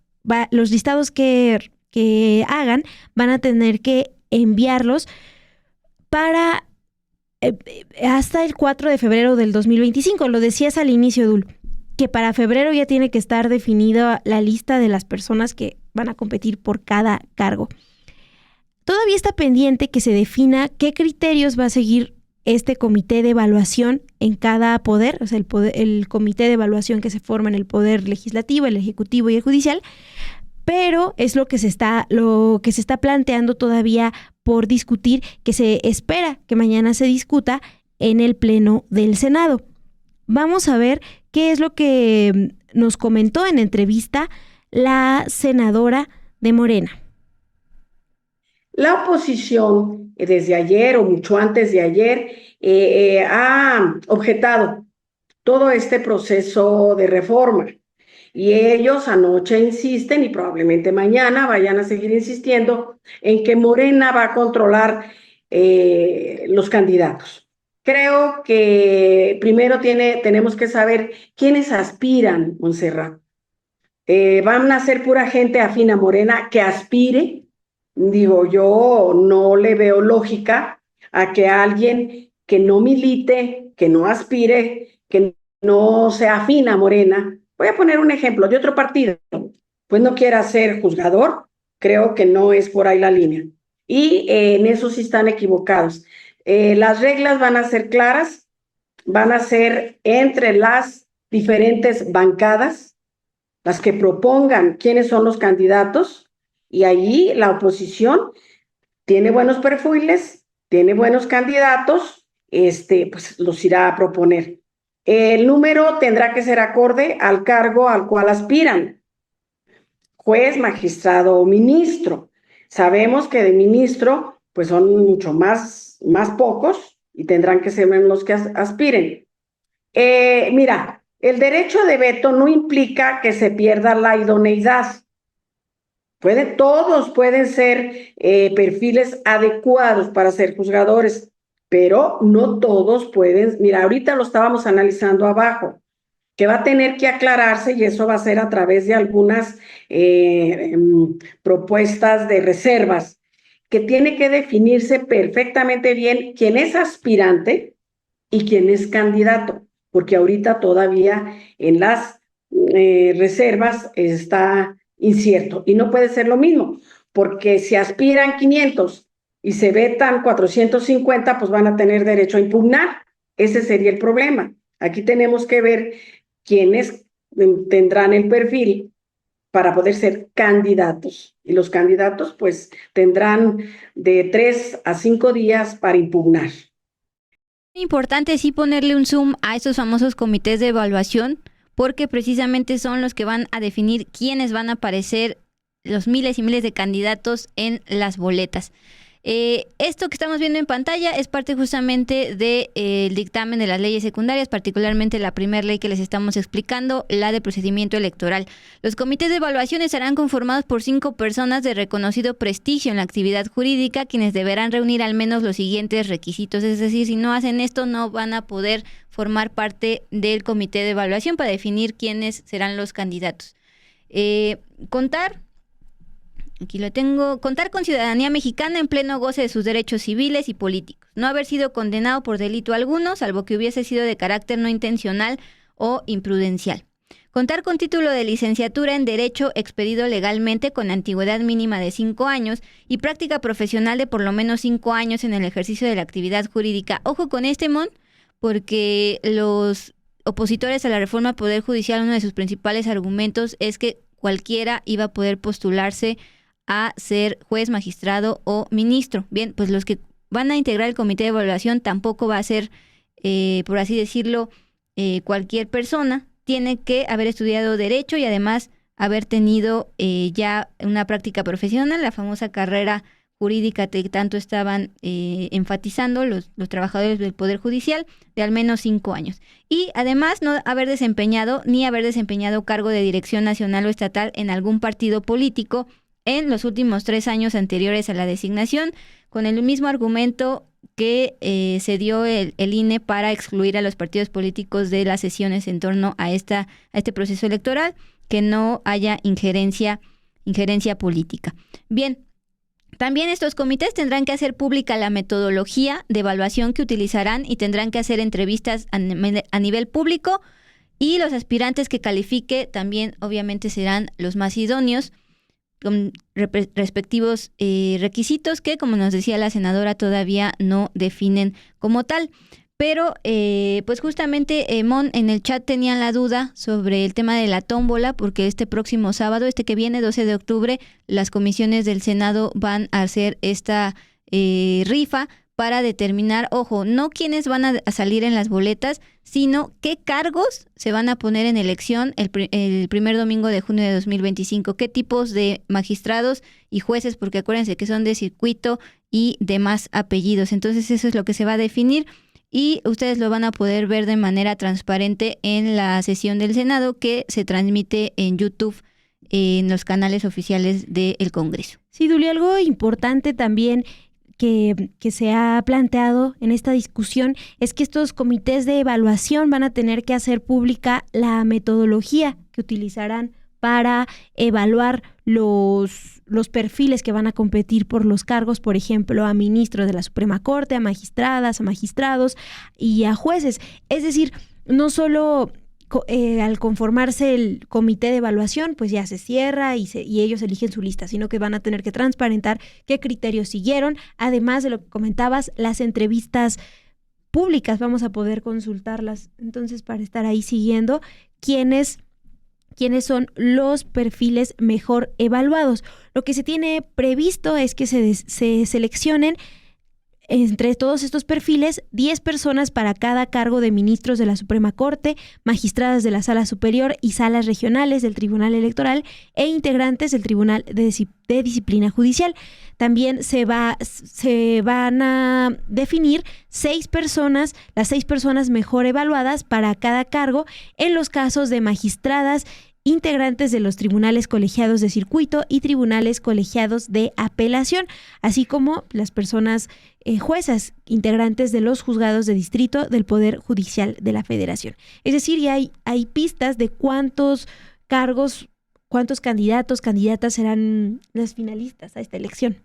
que hagan van a tener que enviarlos para hasta el 4 de febrero del 2025. Lo decías al inicio, Dul, que para febrero ya tiene que estar definida la lista de las personas que van a competir por cada cargo. Todavía está pendiente que se defina qué criterios va a seguir este comité de evaluación en cada poder, o sea, el comité de evaluación que se forma en el Poder Legislativo, el Ejecutivo y el Judicial, pero es lo que se está planteando todavía por discutir, que se espera que mañana se discuta en el Pleno del Senado. Vamos a ver qué es lo que nos comentó en entrevista la senadora de Morena. La oposición, desde ayer o mucho antes de ayer, ha objetado todo este proceso de reforma. Y ellos anoche insisten, y probablemente mañana vayan a seguir insistiendo, en que Morena va a controlar los candidatos. Creo que primero tenemos que saber quiénes aspiran, Montserrat. ¿Van a ser pura gente afín a Morena que aspire? Digo, yo no le veo lógica a que alguien que no milite, que no aspire, que no sea afín a Morena, voy a poner un ejemplo de otro partido, pues no quiera ser juzgador, creo que no es por ahí la línea. Y en eso sí están equivocados. Las reglas van a ser claras, van a ser entre las diferentes bancadas, las que propongan quiénes son los candidatos, y allí la oposición tiene buenos perfiles, tiene buenos candidatos, pues los irá a proponer. El número tendrá que ser acorde al cargo al cual aspiran, juez, magistrado o ministro. Sabemos que de ministro pues son mucho más pocos y tendrán que ser los que aspiren. Mira, el derecho de veto no implica que se pierda la idoneidad. Todos pueden ser perfiles adecuados para ser juzgadores, pero no todos pueden. Mira, ahorita lo estábamos analizando abajo, que va a tener que aclararse, y eso va a ser a través de algunas propuestas de reservas, que tiene que definirse perfectamente bien quién es aspirante y quién es candidato, porque ahorita todavía en las reservas está incierto, y no puede ser lo mismo, porque si aspiran 500 y se vetan 450, pues van a tener derecho a impugnar. Ese sería el problema. Aquí tenemos que ver quiénes tendrán el perfil para poder ser candidatos, y los candidatos pues tendrán de 3 a 5 días para impugnar. Importante sí ponerle un zoom a estos famosos comités de evaluación, porque precisamente son los que van a definir quiénes van a aparecer, los miles y miles de candidatos en las boletas. Esto que estamos viendo en pantalla es parte justamente del dictamen de las leyes secundarias, particularmente la primera ley que les estamos explicando, la de procedimiento electoral. Los comités de evaluación estarán conformados por 5 personas de reconocido prestigio en la actividad jurídica, quienes deberán reunir al menos los siguientes requisitos. Es decir, si no hacen esto, no van a poder formar parte del comité de evaluación para definir quiénes serán los candidatos. Contar con ciudadanía mexicana en pleno goce de sus derechos civiles y políticos. No haber sido condenado por delito alguno, salvo que hubiese sido de carácter no intencional o imprudencial. Contar con título de licenciatura en Derecho expedido legalmente con antigüedad mínima de 5 años y práctica profesional de por lo menos 5 años en el ejercicio de la actividad jurídica. Ojo con porque los opositores a la reforma al Poder Judicial, uno de sus principales argumentos es que cualquiera iba a poder postularse a ser juez, magistrado o ministro. Bien, pues los que van a integrar el comité de evaluación tampoco va a ser, por así decirlo, cualquier persona. Tiene que haber estudiado Derecho y además haber tenido ya una práctica profesional, la famosa carrera jurídica que tanto estaban enfatizando los trabajadores del Poder Judicial, de al menos 5 años. Y además no haber desempeñado cargo de dirección nacional o estatal en algún partido político en los últimos 3 años anteriores a la designación, con el mismo argumento que se dio el INE para excluir a los partidos políticos de las sesiones en torno a este proceso electoral, que no haya injerencia política. Bien, también estos comités tendrán que hacer pública la metodología de evaluación que utilizarán y tendrán que hacer entrevistas a nivel público, y los aspirantes que califique también obviamente serán los más idóneos, con respectivos requisitos que, como nos decía la senadora, todavía no definen como tal. Pero pues justamente, Mon, en el chat tenían la duda sobre el tema de la tómbola, porque este próximo sábado, que viene, 12 de octubre, las comisiones del Senado van a hacer esta rifa para determinar, ojo, no quiénes van a salir en las boletas, sino qué cargos se van a poner en elección el primer domingo de junio de 2025, qué tipos de magistrados y jueces, porque acuérdense que son de circuito y demás apellidos. Entonces eso es lo que se va a definir y ustedes lo van a poder ver de manera transparente en la sesión del Senado, que se transmite en YouTube, en los canales oficiales del Congreso. Sí, Duli, algo importante también que se ha planteado en esta discusión es que estos comités de evaluación van a tener que hacer pública la metodología que utilizarán para evaluar los perfiles que van a competir por los cargos, por ejemplo, a ministros de la Suprema Corte, a magistradas, a magistrados y a jueces. Es decir, no solo al conformarse el comité de evaluación, pues ya se cierra y ellos eligen su lista, sino que van a tener que transparentar qué criterios siguieron. Además de lo que comentabas, las entrevistas públicas vamos a poder consultarlas, entonces para estar ahí siguiendo quiénes son los perfiles mejor evaluados. Lo que se tiene previsto es que se seleccionen entre todos estos perfiles 10 personas para cada cargo de ministros de la Suprema Corte, magistradas de la Sala Superior y salas regionales del Tribunal Electoral e integrantes del Tribunal de Disciplina Judicial. También se van a definir 6 personas, las 6 personas mejor evaluadas para cada cargo en los casos de magistradas, integrantes de los tribunales colegiados de circuito y tribunales colegiados de apelación, así como las personas juezas, integrantes de los juzgados de distrito del Poder Judicial de la Federación. Es decir, ya hay pistas de cuántos cargos, cuántos candidatos, candidatas serán las finalistas a esta elección.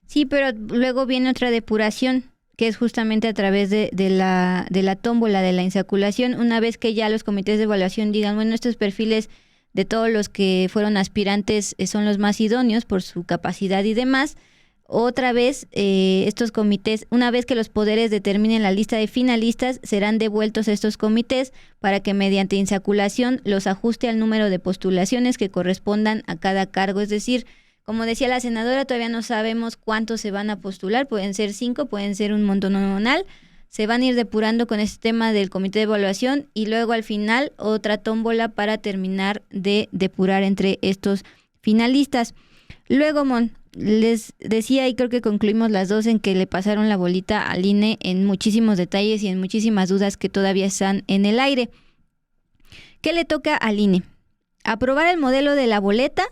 Sí, pero luego viene otra depuración, que es justamente a través de la tómbola, de la insaculación, una vez que ya los comités de evaluación digan, bueno, estos perfiles de todos los que fueron aspirantes son los más idóneos por su capacidad y demás. Otra vez, estos comités, una vez que los poderes determinen la lista de finalistas, serán devueltos a estos comités para que mediante insaculación los ajuste al número de postulaciones que correspondan a cada cargo. Es decir, como decía la senadora, todavía no sabemos cuántos se van a postular, pueden ser 5, pueden ser un montonal. Se van a ir depurando con este tema del comité de evaluación y luego al final otra tómbola para terminar de depurar entre estos finalistas. Luego, les decía y creo que concluimos las dos en que le pasaron la bolita al INE en muchísimos detalles y en muchísimas dudas que todavía están en el aire. ¿Qué le toca al INE? Aprobar el modelo de la boleta.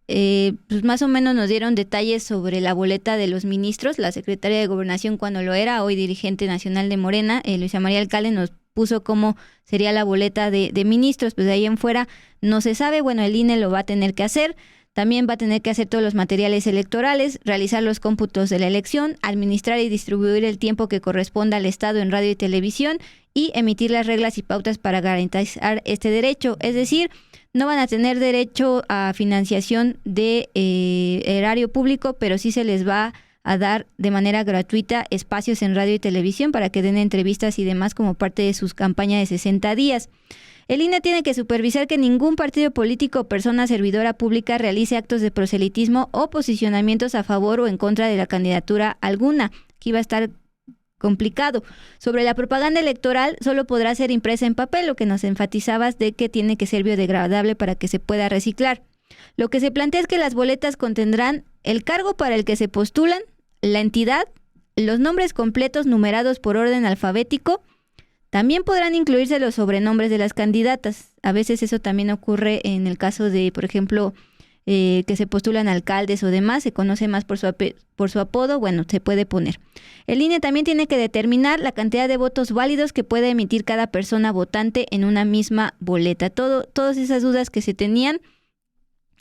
Pues más o menos nos dieron detalles sobre la boleta de los ministros. La secretaria de Gobernación, cuando lo era, hoy dirigente nacional de Morena, Luisa María Alcalde, nos puso cómo sería la boleta de ministros. Pues de ahí en fuera no se sabe. Bueno, el INE lo va a tener que hacer. También va a tener que hacer todos los materiales electorales, realizar los cómputos de la elección, administrar y distribuir el tiempo que corresponda al Estado en radio y televisión y emitir las reglas y pautas para garantizar este derecho. Es decir, no van a tener derecho a financiación de erario público, pero sí se les va a dar de manera gratuita espacios en radio y televisión para que den entrevistas y demás como parte de sus campañas de 60 días. El INE tiene que supervisar que ningún partido político o persona servidora pública realice actos de proselitismo o posicionamientos a favor o en contra de la candidatura alguna. Aquí va a estar complicado. Sobre la propaganda electoral, solo podrá ser impresa en papel, lo que nos enfatizabas de que tiene que ser biodegradable para que se pueda reciclar. Lo que se plantea es que las boletas contendrán el cargo para el que se postulan, la entidad, los nombres completos numerados por orden alfabético. También podrán incluirse los sobrenombres de las candidatas. A veces eso también ocurre en el caso de, por ejemplo, que se postulan alcaldes o demás, se conoce más por su apodo, bueno, se puede poner. El INE también tiene que determinar la cantidad de votos válidos que puede emitir cada persona votante en una misma boleta. Todas esas dudas que se tenían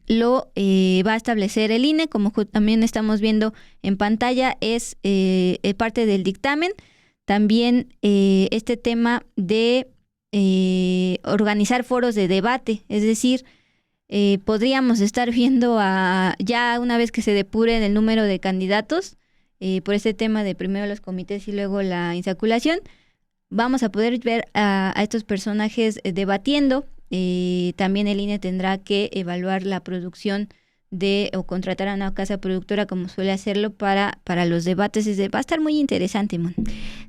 lo va a establecer el INE, como también estamos viendo en pantalla, es parte del dictamen. También este tema de organizar foros de debate, es decir, podríamos estar viendo ya una vez que se depuren el número de candidatos, por este tema de primero los comités y luego la insaculación, vamos a poder ver a estos personajes debatiendo. También el INE tendrá que evaluar la producción o contratar a una casa productora como suele hacerlo para los debates. Va a estar muy interesante, Mon.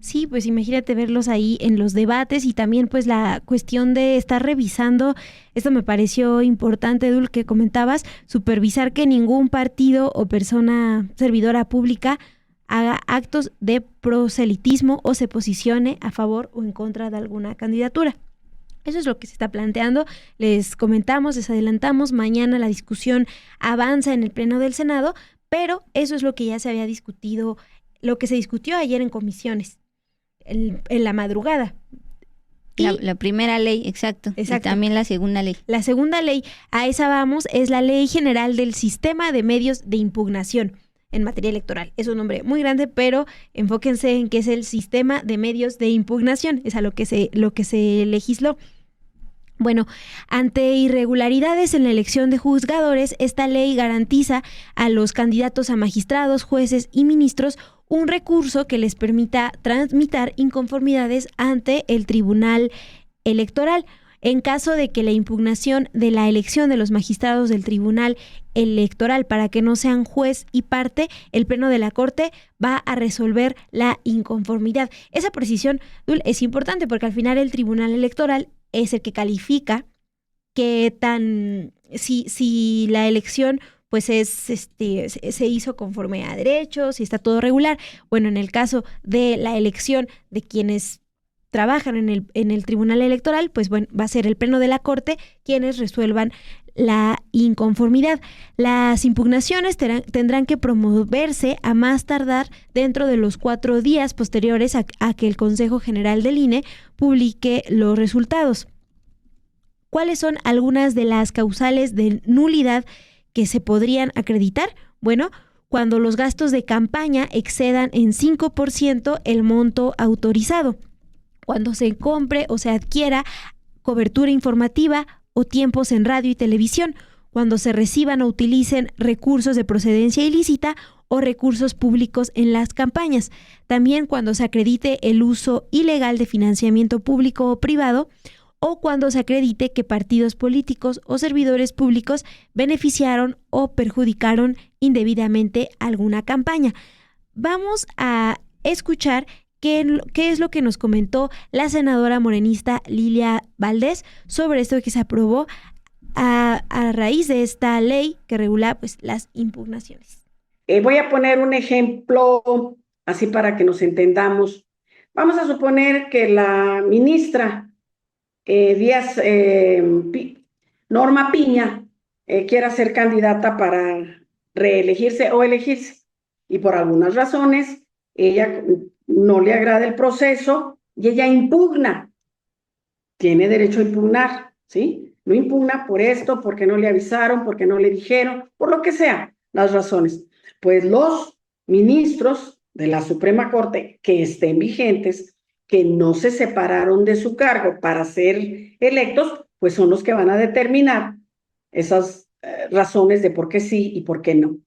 Sí, pues imagínate verlos ahí en los debates y también pues la cuestión de estar revisando, esto me pareció importante, Dul, que comentabas, supervisar que ningún partido o persona servidora pública haga actos de proselitismo o se posicione a favor o en contra de alguna candidatura. Eso es lo que se está planteando. Les comentamos, les adelantamos, mañana la discusión avanza en el Pleno del Senado, pero eso es lo que ya se había discutido, lo que se discutió ayer en comisiones, en la madrugada. La primera ley, exacto. Y también la segunda ley. La segunda ley, a esa vamos, es la Ley General del Sistema de Medios de Impugnación en materia electoral. Es un nombre muy grande, pero enfóquense en que es el Sistema de Medios de Impugnación, es a lo que se legisló. Bueno, ante irregularidades en la elección de juzgadores, esta ley garantiza a los candidatos a magistrados, jueces y ministros un recurso que les permita tramitar inconformidades ante el Tribunal Electoral. En caso de que la impugnación de la elección de los magistrados del Tribunal Electoral para que no sean juez y parte, el Pleno de la Corte va a resolver la inconformidad. Esa precisión, Dul, es importante porque al final el Tribunal Electoral es el que califica que si la elección pues se hizo conforme a derechos, si está todo regular. Bueno, en el caso de la elección de quienes trabajan en el Tribunal Electoral, pues bueno, va a ser el Pleno de la Corte quienes resuelvan la inconformidad. Las impugnaciones tendrán que promoverse a más tardar dentro de los 4 días posteriores a que el Consejo General del INE publique los resultados. ¿Cuáles son algunas de las causales de nulidad que se podrían acreditar? Bueno, cuando los gastos de campaña excedan en 5% el monto autorizado, cuando se compre o se adquiera cobertura informativa o tiempos en radio y televisión, cuando se reciban o utilicen recursos de procedencia ilícita o recursos públicos en las campañas, también cuando se acredite el uso ilegal de financiamiento público o privado, o cuando se acredite que partidos políticos o servidores públicos beneficiaron o perjudicaron indebidamente alguna campaña. Vamos a escuchar qué es lo que nos comentó la senadora morenista Lilia Valdés sobre esto que se aprobó a raíz de esta ley que regula pues las impugnaciones. Voy a poner un ejemplo así para que nos entendamos. Vamos a suponer que la ministra Norma Piña quiera ser candidata para reelegirse o elegirse, y por algunas razones ella no le agrada el proceso y ella impugna. Tiene derecho a impugnar, ¿sí? No impugna por esto, porque no le avisaron, porque no le dijeron, por lo que sea, las razones. Pues los ministros de la Suprema Corte que estén vigentes, que no se separaron de su cargo para ser electos, pues son los que van a determinar esas razones de por qué sí y por qué no.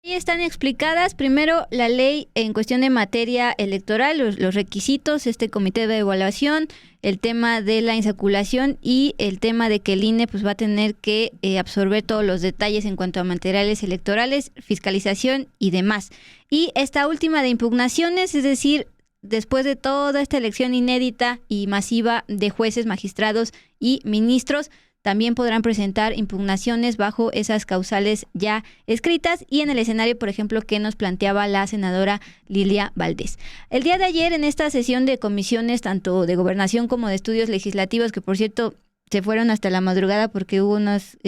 Y están explicadas, primero, la ley en cuestión de materia electoral, los requisitos, este comité de evaluación, el tema de la insaculación y el tema de que el INE pues va a tener que absorber todos los detalles en cuanto a materiales electorales, fiscalización y demás. Y esta última de impugnaciones, es decir, después de toda esta elección inédita y masiva de jueces, magistrados y ministros, también podrán presentar impugnaciones bajo esas causales ya escritas y en el escenario, por ejemplo, que nos planteaba la senadora Lilia Valdés. El día de ayer, en esta sesión de comisiones, tanto de gobernación como de estudios legislativos, que por cierto se fueron hasta la madrugada porque hubo unas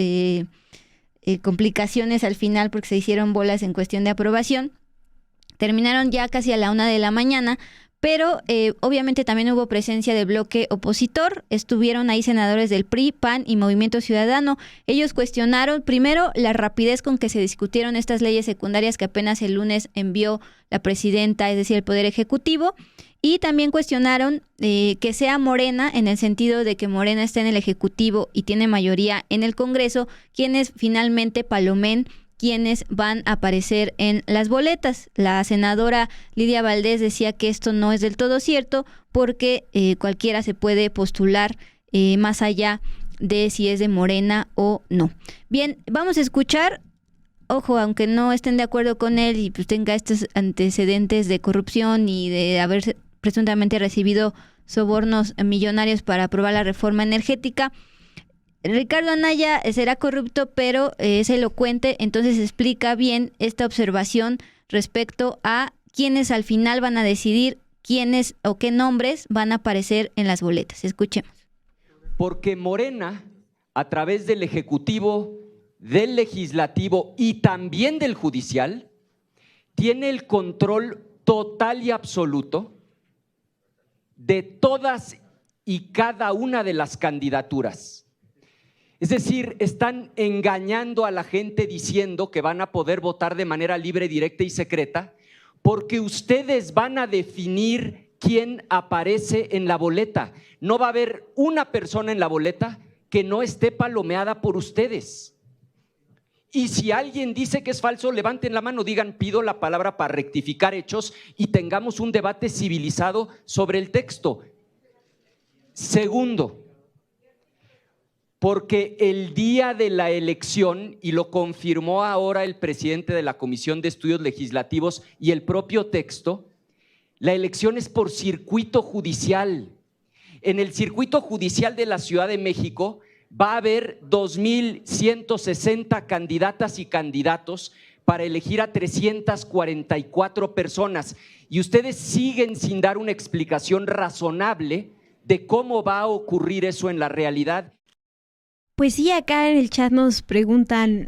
complicaciones al final porque se hicieron bolas en cuestión de aprobación, terminaron ya casi a la 1 de la mañana, pero obviamente también hubo presencia del bloque opositor. Estuvieron ahí senadores del PRI, PAN y Movimiento Ciudadano. Ellos cuestionaron primero la rapidez con que se discutieron estas leyes secundarias que apenas el lunes envió la presidenta, es decir, el Poder Ejecutivo, y también cuestionaron que sea Morena, en el sentido de que Morena está en el Ejecutivo y tiene mayoría en el Congreso, quienes finalmente palomen quienes van a aparecer en las boletas. La senadora Lilia Valdés decía que esto no es del todo cierto porque cualquiera se puede postular más allá de si es de Morena o no. Bien, vamos a escuchar, ojo, aunque no estén de acuerdo con él y pues tenga estos antecedentes de corrupción y de haber presuntamente recibido sobornos millonarios para aprobar la reforma energética, Ricardo Anaya será corrupto, pero es elocuente, entonces explica bien esta observación respecto a quiénes al final van a decidir quiénes o qué nombres van a aparecer en las boletas. Escuchemos. Porque Morena, a través del Ejecutivo, del Legislativo y también del Judicial, tiene el control total y absoluto de todas y cada una de las candidaturas. Es decir, están engañando a la gente diciendo que van a poder votar de manera libre, directa y secreta, porque ustedes van a definir quién aparece en la boleta. No va a haber una persona en la boleta que no esté palomeada por ustedes. Y si alguien dice que es falso, levanten la mano, digan pido la palabra para rectificar hechos y tengamos un debate civilizado sobre el texto. Segundo, porque el día de la elección, y lo confirmó ahora el presidente de la Comisión de Estudios Legislativos y el propio texto, la elección es por circuito judicial. En el circuito judicial de la Ciudad de México va a haber 2,160 candidatas y candidatos para elegir a 344 personas. Y ustedes siguen sin dar una explicación razonable de cómo va a ocurrir eso en la realidad. Pues sí, acá en el chat nos preguntan,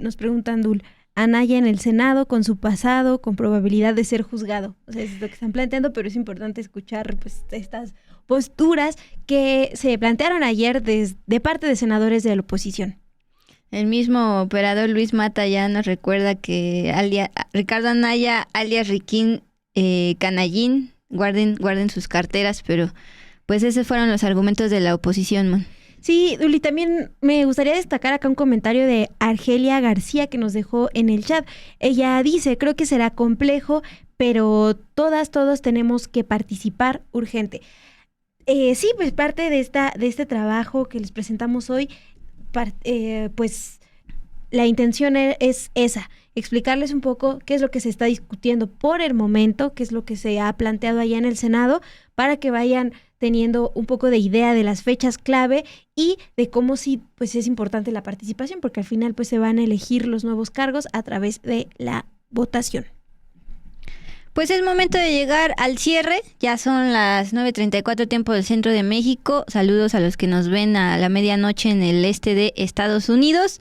Dul, Anaya en el Senado con su pasado, con probabilidad de ser juzgado. O sea, es lo que están planteando, pero es importante escuchar pues estas posturas que se plantearon ayer de parte de senadores de la oposición. El mismo operador Luis Mata ya nos recuerda que Ricardo Anaya, alias Riquín Canallín, guarden sus carteras, pero pues esos fueron los argumentos de la oposición, man. Sí, Duli, también me gustaría destacar acá un comentario de Argelia García que nos dejó en el chat. Ella dice, creo que será complejo, pero todos tenemos que participar urgente. Sí, pues parte de este trabajo que les presentamos hoy, pues la intención es esa, explicarles un poco qué es lo que se está discutiendo por el momento, qué es lo que se ha planteado allá en el Senado, para que vayan teniendo un poco de idea de las fechas clave y de cómo sí pues es importante la participación, porque al final pues se van a elegir los nuevos cargos a través de la votación. Pues es momento de llegar al cierre, ya son las 9:34 tiempo del centro de México. Saludos a los que nos ven a la medianoche en el este de Estados Unidos.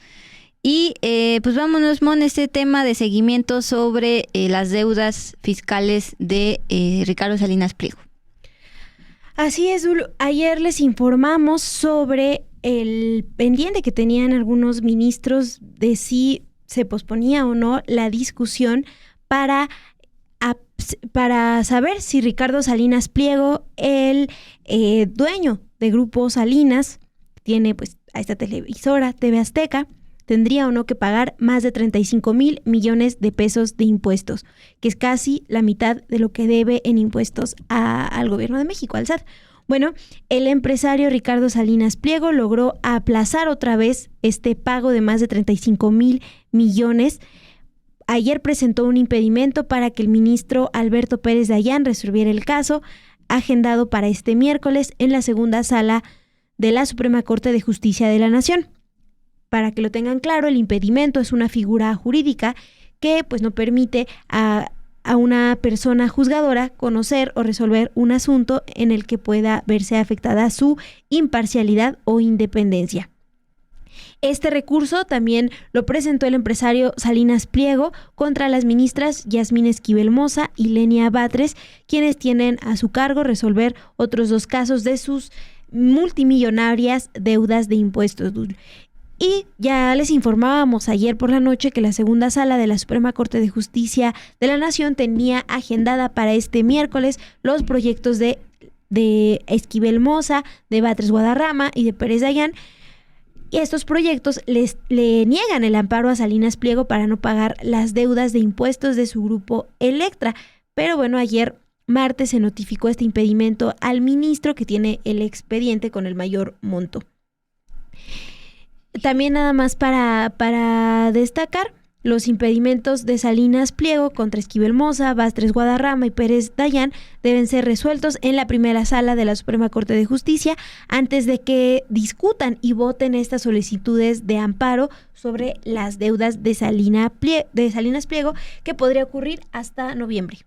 Y pues vámonos, Mon, este tema de seguimiento sobre las deudas fiscales de Ricardo Salinas Pliego. Así es, Dul. Ayer les informamos sobre el pendiente que tenían algunos ministros de si se posponía o no la discusión para saber si Ricardo Salinas Pliego, el dueño de Grupo Salinas, tiene pues a esta televisora, TV Azteca, tendría o no que pagar más de 35,000 millones de pesos de impuestos, que es casi la mitad de lo que debe en impuestos al gobierno de México, al SAT. Bueno, el empresario Ricardo Salinas Pliego logró aplazar otra vez este pago de más de 35,000 millones. Ayer presentó un impedimento para que el ministro Alberto Pérez Dayán resolviera el caso, agendado para este miércoles en la segunda sala de la Suprema Corte de Justicia de la Nación. Para que lo tengan claro, el impedimento es una figura jurídica que pues no permite a una persona juzgadora conocer o resolver un asunto en el que pueda verse afectada su imparcialidad o independencia. Este recurso también lo presentó el empresario Salinas Pliego contra las ministras Yasmín Esquivel Moza y Lenia Batres, quienes tienen a su cargo resolver otros 2 casos de sus multimillonarias deudas de impuestos. Y ya les informábamos ayer por la noche que la segunda sala de la Suprema Corte de Justicia de la Nación tenía agendada para este miércoles los proyectos de Esquivel Moza, de Batres Guadarrama y de Pérez Dayán. Y estos proyectos le niegan el amparo a Salinas Pliego para no pagar las deudas de impuestos de su grupo Electra. Pero bueno, ayer martes se notificó este impedimento al ministro que tiene el expediente con el mayor monto. También nada más para destacar, los impedimentos de Salinas Pliego contra Esquivel Moza, Batres Guadarrama y Pérez Dayán deben ser resueltos en la primera sala de la Suprema Corte de Justicia antes de que discutan y voten estas solicitudes de amparo sobre las deudas de Salinas Pliego, que podría ocurrir hasta noviembre.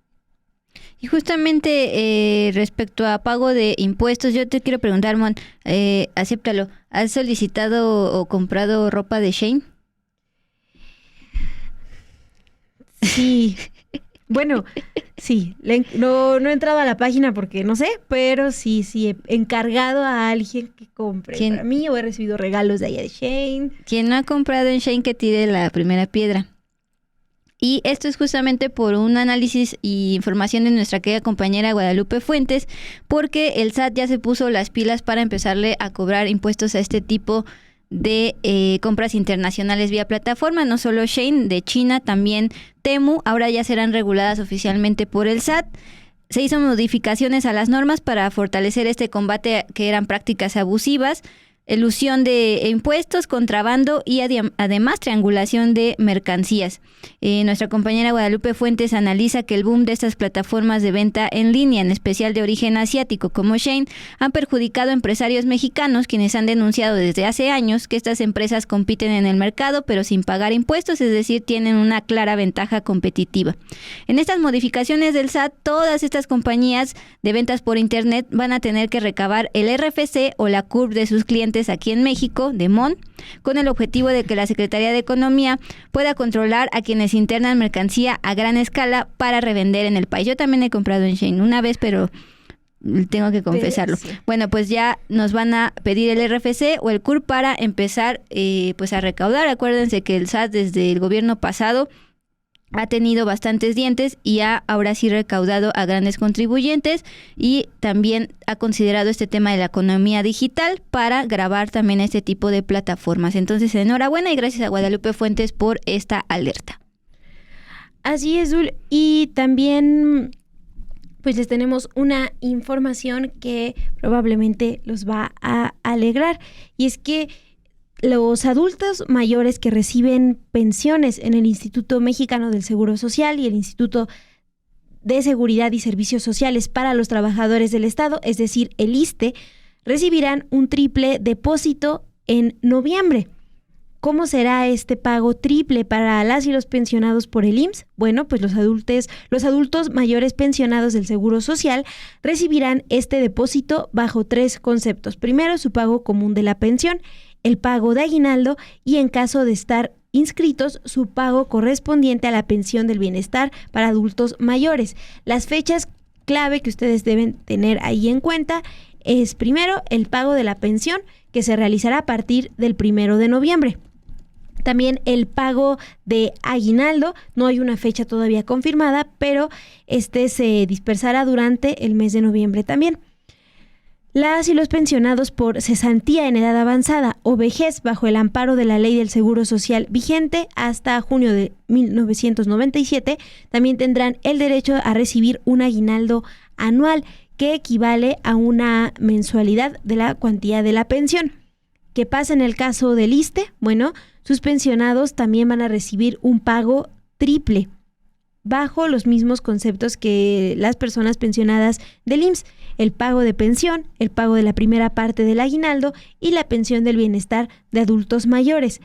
Y justamente respecto a pago de impuestos, yo te quiero preguntar, Mon, acéptalo, ¿has solicitado o comprado ropa de Shein? Sí, bueno, sí, no he entrado a la página porque no sé, pero sí, he encargado a alguien que compre para mí, o he recibido regalos de allá de Shein. Quien no ha comprado en Shein, que tire la primera piedra. Y esto es justamente por un análisis y información de nuestra querida compañera Guadalupe Fuentes, porque el SAT ya se puso las pilas para empezarle a cobrar impuestos a este tipo de compras internacionales vía plataforma. No solo Shein, de China, también Temu, ahora ya serán reguladas oficialmente por el SAT. Se hizo modificaciones a las normas para fortalecer este combate que eran prácticas abusivas, elusión de impuestos, contrabando y además triangulación de mercancías. Nuestra compañera Guadalupe Fuentes analiza que el boom de estas plataformas de venta en línea, en especial de origen asiático como Shein, han perjudicado a empresarios mexicanos, quienes han denunciado desde hace años que estas empresas compiten en el mercado pero sin pagar impuestos, es decir, tienen una clara ventaja competitiva. En estas modificaciones del SAT, todas estas compañías de ventas por internet van a tener que recabar el RFC o la CURP de sus clientes aquí en México, de MON, con el objetivo de que la Secretaría de Economía pueda controlar a quienes internan mercancía a gran escala para revender en el país. Yo también he comprado en Shein una vez, pero tengo que confesarlo. Sí. Bueno, pues ya nos van a pedir el RFC o el CURP para empezar pues a recaudar. Acuérdense que el SAT desde el gobierno pasado ha tenido bastantes dientes y ha ahora sí recaudado a grandes contribuyentes, y también ha considerado este tema de la economía digital para grabar también este tipo de plataformas. Entonces, enhorabuena y gracias a Guadalupe Fuentes por esta alerta. Así es, Dul. Y también pues les tenemos una información que probablemente los va a alegrar, y es que los adultos mayores que reciben pensiones en el Instituto Mexicano del Seguro Social y el Instituto de Seguridad y Servicios Sociales para los Trabajadores del Estado, es decir, el ISSSTE, recibirán un triple depósito en noviembre. ¿Cómo será este pago triple para las y los pensionados por el IMSS? Bueno, pues los adultos mayores pensionados del Seguro Social recibirán este depósito bajo 3 conceptos. Primero, su pago común de la pensión, el pago de aguinaldo y, en caso de estar inscritos, su pago correspondiente a la pensión del bienestar para adultos mayores. Las fechas clave que ustedes deben tener ahí en cuenta es, primero, el pago de la pensión, que se realizará a partir del 1 de noviembre. También el pago de aguinaldo, no hay una fecha todavía confirmada, pero este se dispersará durante el mes de noviembre también. Las y los pensionados por cesantía en edad avanzada o vejez bajo el amparo de la Ley del Seguro Social vigente hasta junio de 1997 también tendrán el derecho a recibir un aguinaldo anual que equivale a una mensualidad de la cuantía de la pensión. ¿Qué pasa en el caso del ISSSTE? Bueno, sus pensionados también van a recibir un pago triple bajo los mismos conceptos que las personas pensionadas del IMSS: el pago de pensión, el pago de la primera parte del aguinaldo y la pensión del bienestar de adultos mayores.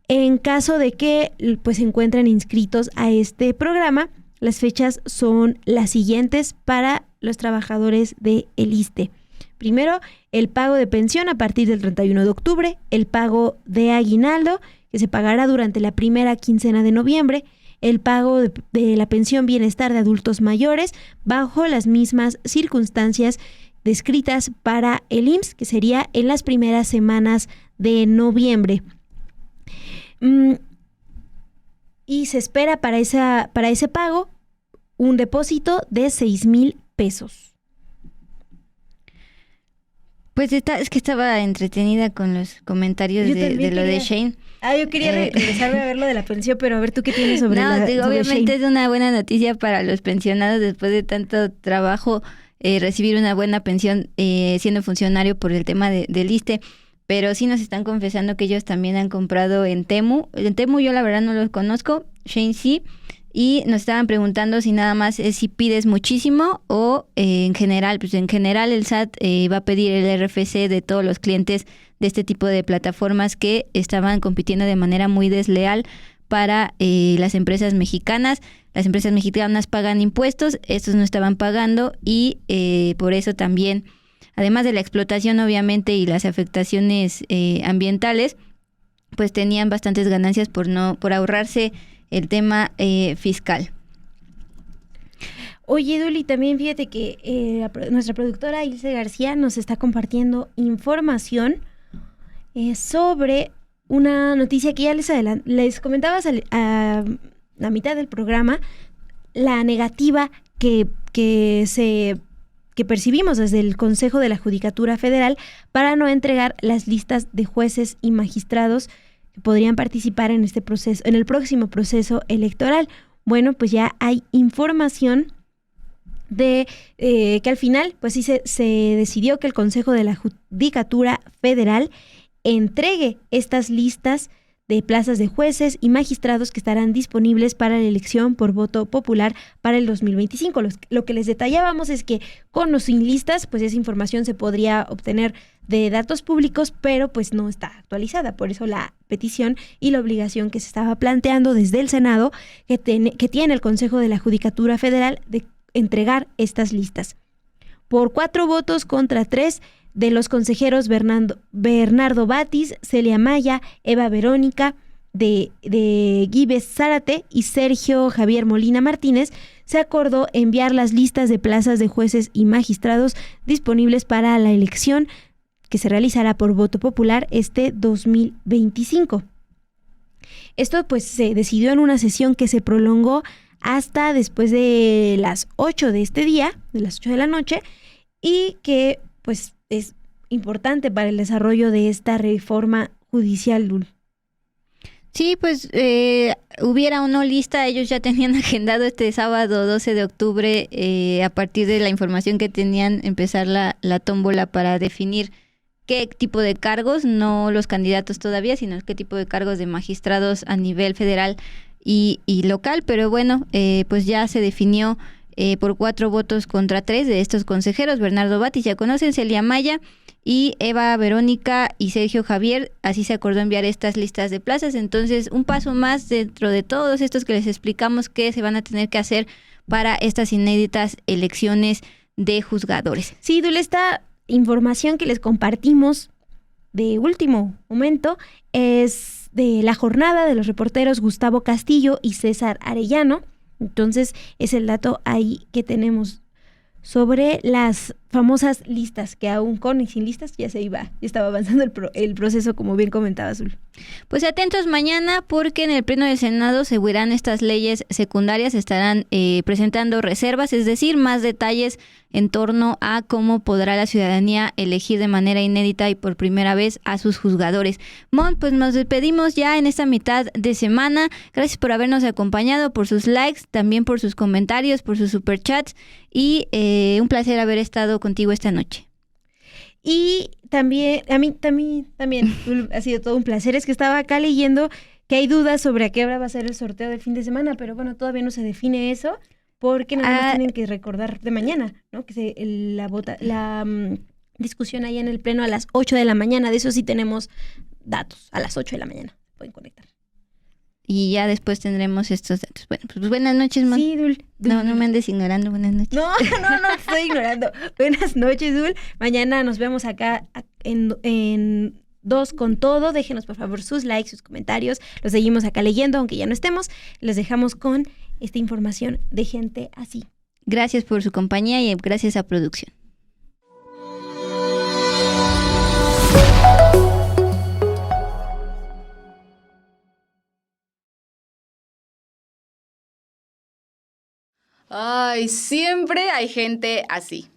En caso de que pues se encuentren inscritos a este programa, las fechas son las siguientes para los trabajadores del ISSSTE. Primero, el pago de pensión a partir del 31 de octubre, el pago de aguinaldo, que se pagará durante la primera quincena de noviembre, el pago de la pensión bienestar de adultos mayores bajo las mismas circunstancias descritas para el IMSS, que sería en las primeras semanas de noviembre. Y se espera para ese pago un depósito de 6,000 pesos. Pues es que estaba entretenida con los comentarios de lo de Shein. Yo quería regresarme a ver lo de la pensión, pero a ver, ¿tú qué tienes sobre obviamente Shein? Es una buena noticia para los pensionados después de tanto trabajo, recibir una buena pensión siendo funcionario por el tema del ISSSTE, pero sí nos están confesando que ellos también han comprado en Temu. En Temu yo la verdad no los conozco, Shein sí, y nos estaban preguntando si nada más es si pides muchísimo o en general. Pues en general el SAT va a pedir el RFC de todos los clientes de este tipo de plataformas que estaban compitiendo de manera muy desleal para las empresas mexicanas. Las empresas mexicanas pagan impuestos, estos no estaban pagando, y por eso también, además de la explotación obviamente y las afectaciones ambientales, pues tenían bastantes ganancias por ahorrarse el tema fiscal. Oye, Duli, también fíjate que nuestra productora Ilse García nos está compartiendo información sobre una noticia que ya les comentaba la mitad del programa, la negativa que percibimos desde el Consejo de la Judicatura Federal para no entregar las listas de jueces y magistrados que podrían participar en este proceso, en el próximo proceso electoral. Bueno, pues ya hay información de que al final, pues sí se decidió que el Consejo de la Judicatura Federal entregue estas listas de plazas de jueces y magistrados que estarán disponibles para la elección por voto popular para el 2025. Lo que les detallábamos es que con o sin listas, pues esa información se podría obtener de datos públicos, pero pues no está actualizada. Por eso la petición y la obligación que se estaba planteando desde el Senado que tiene el Consejo de la Judicatura Federal de entregar estas listas. Por 4 votos contra 3 de los consejeros Bernardo Batis, Celia Maya, Eva Verónica de Gives Zárate y Sergio Javier Molina Martínez, se acordó enviar las listas de plazas de jueces y magistrados disponibles para la elección que se realizará por voto popular este 2025. Esto pues se decidió en una sesión que se prolongó hasta después de las 8 de este día, de las 8 de la noche, y que pues es importante para el desarrollo de esta reforma judicial, Dul. Sí, pues hubiera o no lista, ellos ya tenían agendado este sábado 12 de octubre, a partir de la información que tenían, empezar la tómbola para definir qué tipo de cargos, no los candidatos todavía, sino qué tipo de cargos de magistrados a nivel federal y local, pero bueno, pues ya se definió por 4 votos contra 3 de estos consejeros. Bernardo Batis, ya conocen, Celia Maya y Eva Verónica y Sergio Javier, así se acordó enviar estas listas de plazas. Entonces, un paso más dentro de todos estos que les explicamos que se van a tener que hacer para estas inéditas elecciones de juzgadores. Sí, Dul, esta información que les compartimos de último momento es de la jornada de los reporteros Gustavo Castillo y César Arellano. Entonces, es el dato ahí que tenemos sobre las famosas listas, que aún con y sin listas ya estaba avanzando el proceso, como bien comentaba Azul. Pues atentos mañana, porque en el Pleno del Senado se verán estas leyes secundarias, estarán presentando reservas, es decir, más detalles en torno a cómo podrá la ciudadanía elegir de manera inédita y por primera vez a sus juzgadores. Mon, pues nos despedimos ya en esta mitad de semana. Gracias por habernos acompañado, por sus likes, también por sus comentarios, por sus superchats, y un placer haber estado contigo esta noche. Y también, a mí también ha sido todo un placer. Es que estaba acá leyendo que hay dudas sobre a qué hora va a ser el sorteo del fin de semana, pero bueno, todavía no se define eso, porque nada más tienen que recordar de mañana, ¿no? Que la discusión ahí en el Pleno a las 8 de la mañana, de eso sí tenemos datos, a las 8 de la mañana pueden conectar. Y ya después tendremos estos datos. Bueno, pues buenas noches, Mon. Sí, Dul. No me andes ignorando, buenas noches. No te estoy ignorando. Buenas noches, Dul. Mañana nos vemos acá en 2 con todo. Déjenos por favor sus likes, sus comentarios. Los seguimos acá leyendo, aunque ya no estemos. Los dejamos con esta información de gente así. Gracias por su compañía y gracias a producción. Ay, siempre hay gente así.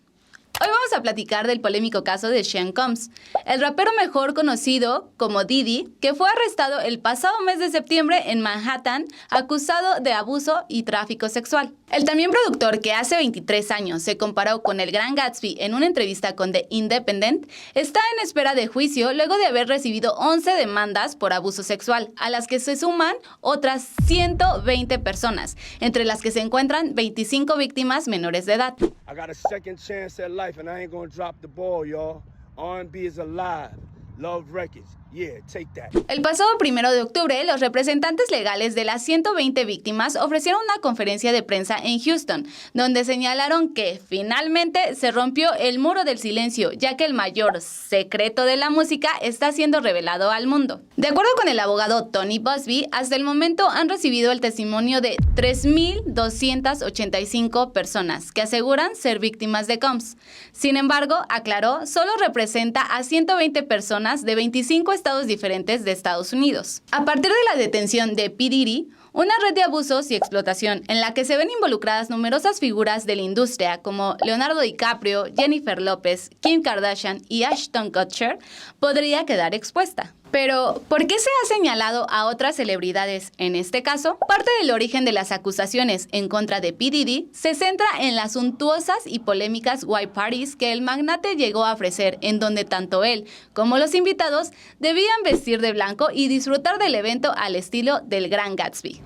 Hoy vamos a platicar del polémico caso de Sean Combs, el rapero mejor conocido como Diddy, que fue arrestado el pasado mes de septiembre en Manhattan, acusado de abuso y tráfico sexual. El también productor, que hace 23 años se comparó con el Gran Gatsby en una entrevista con The Independent, está en espera de juicio luego de haber recibido 11 demandas por abuso sexual, a las que se suman otras 120 personas, entre las que se encuentran 25 víctimas menores de edad. And I ain't gonna drop the ball, y'all. R&B is alive. Love Records. Yeah, take that. El pasado 1 de octubre, los representantes legales de las 120 víctimas ofrecieron una conferencia de prensa en Houston, donde señalaron que finalmente se rompió el muro del silencio, ya que el mayor secreto de la música está siendo revelado al mundo. De acuerdo con el abogado Tony Busby, hasta el momento han recibido el testimonio de 3,285 personas que aseguran ser víctimas de Combs. Sin embargo, aclaró, solo representa a 120 personas de 25 estados diferentes de Estados Unidos. A partir de la detención de P. Diddy, una red de abusos y explotación en la que se ven involucradas numerosas figuras de la industria como Leonardo DiCaprio, Jennifer López, Kim Kardashian y Ashton Kutcher, podría quedar expuesta. Pero, ¿por qué se ha señalado a otras celebridades en este caso? Parte del origen de las acusaciones en contra de P. Diddy se centra en las suntuosas y polémicas white parties que el magnate llegó a ofrecer, en donde tanto él como los invitados debían vestir de blanco y disfrutar del evento al estilo del Gran Gatsby.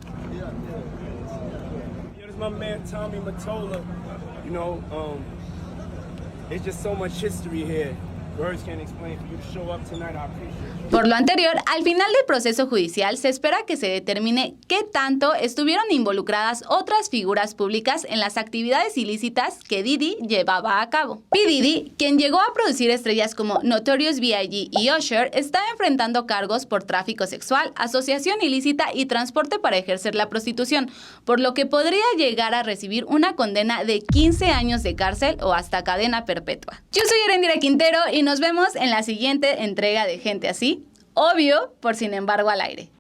Por lo anterior, al final del proceso judicial se espera que se determine qué tanto estuvieron involucradas otras figuras públicas en las actividades ilícitas que Diddy llevaba a cabo. P. Diddy, quien llegó a producir estrellas como Notorious B.I.G. y Usher, está enfrentando cargos por tráfico sexual, asociación ilícita y transporte para ejercer la prostitución, por lo que podría llegar a recibir una condena de 15 años de cárcel o hasta cadena perpetua. Yo soy Erendira Quintero y nos vemos en la siguiente entrega de Gente Así, obvio, por Sin Embargo al Aire.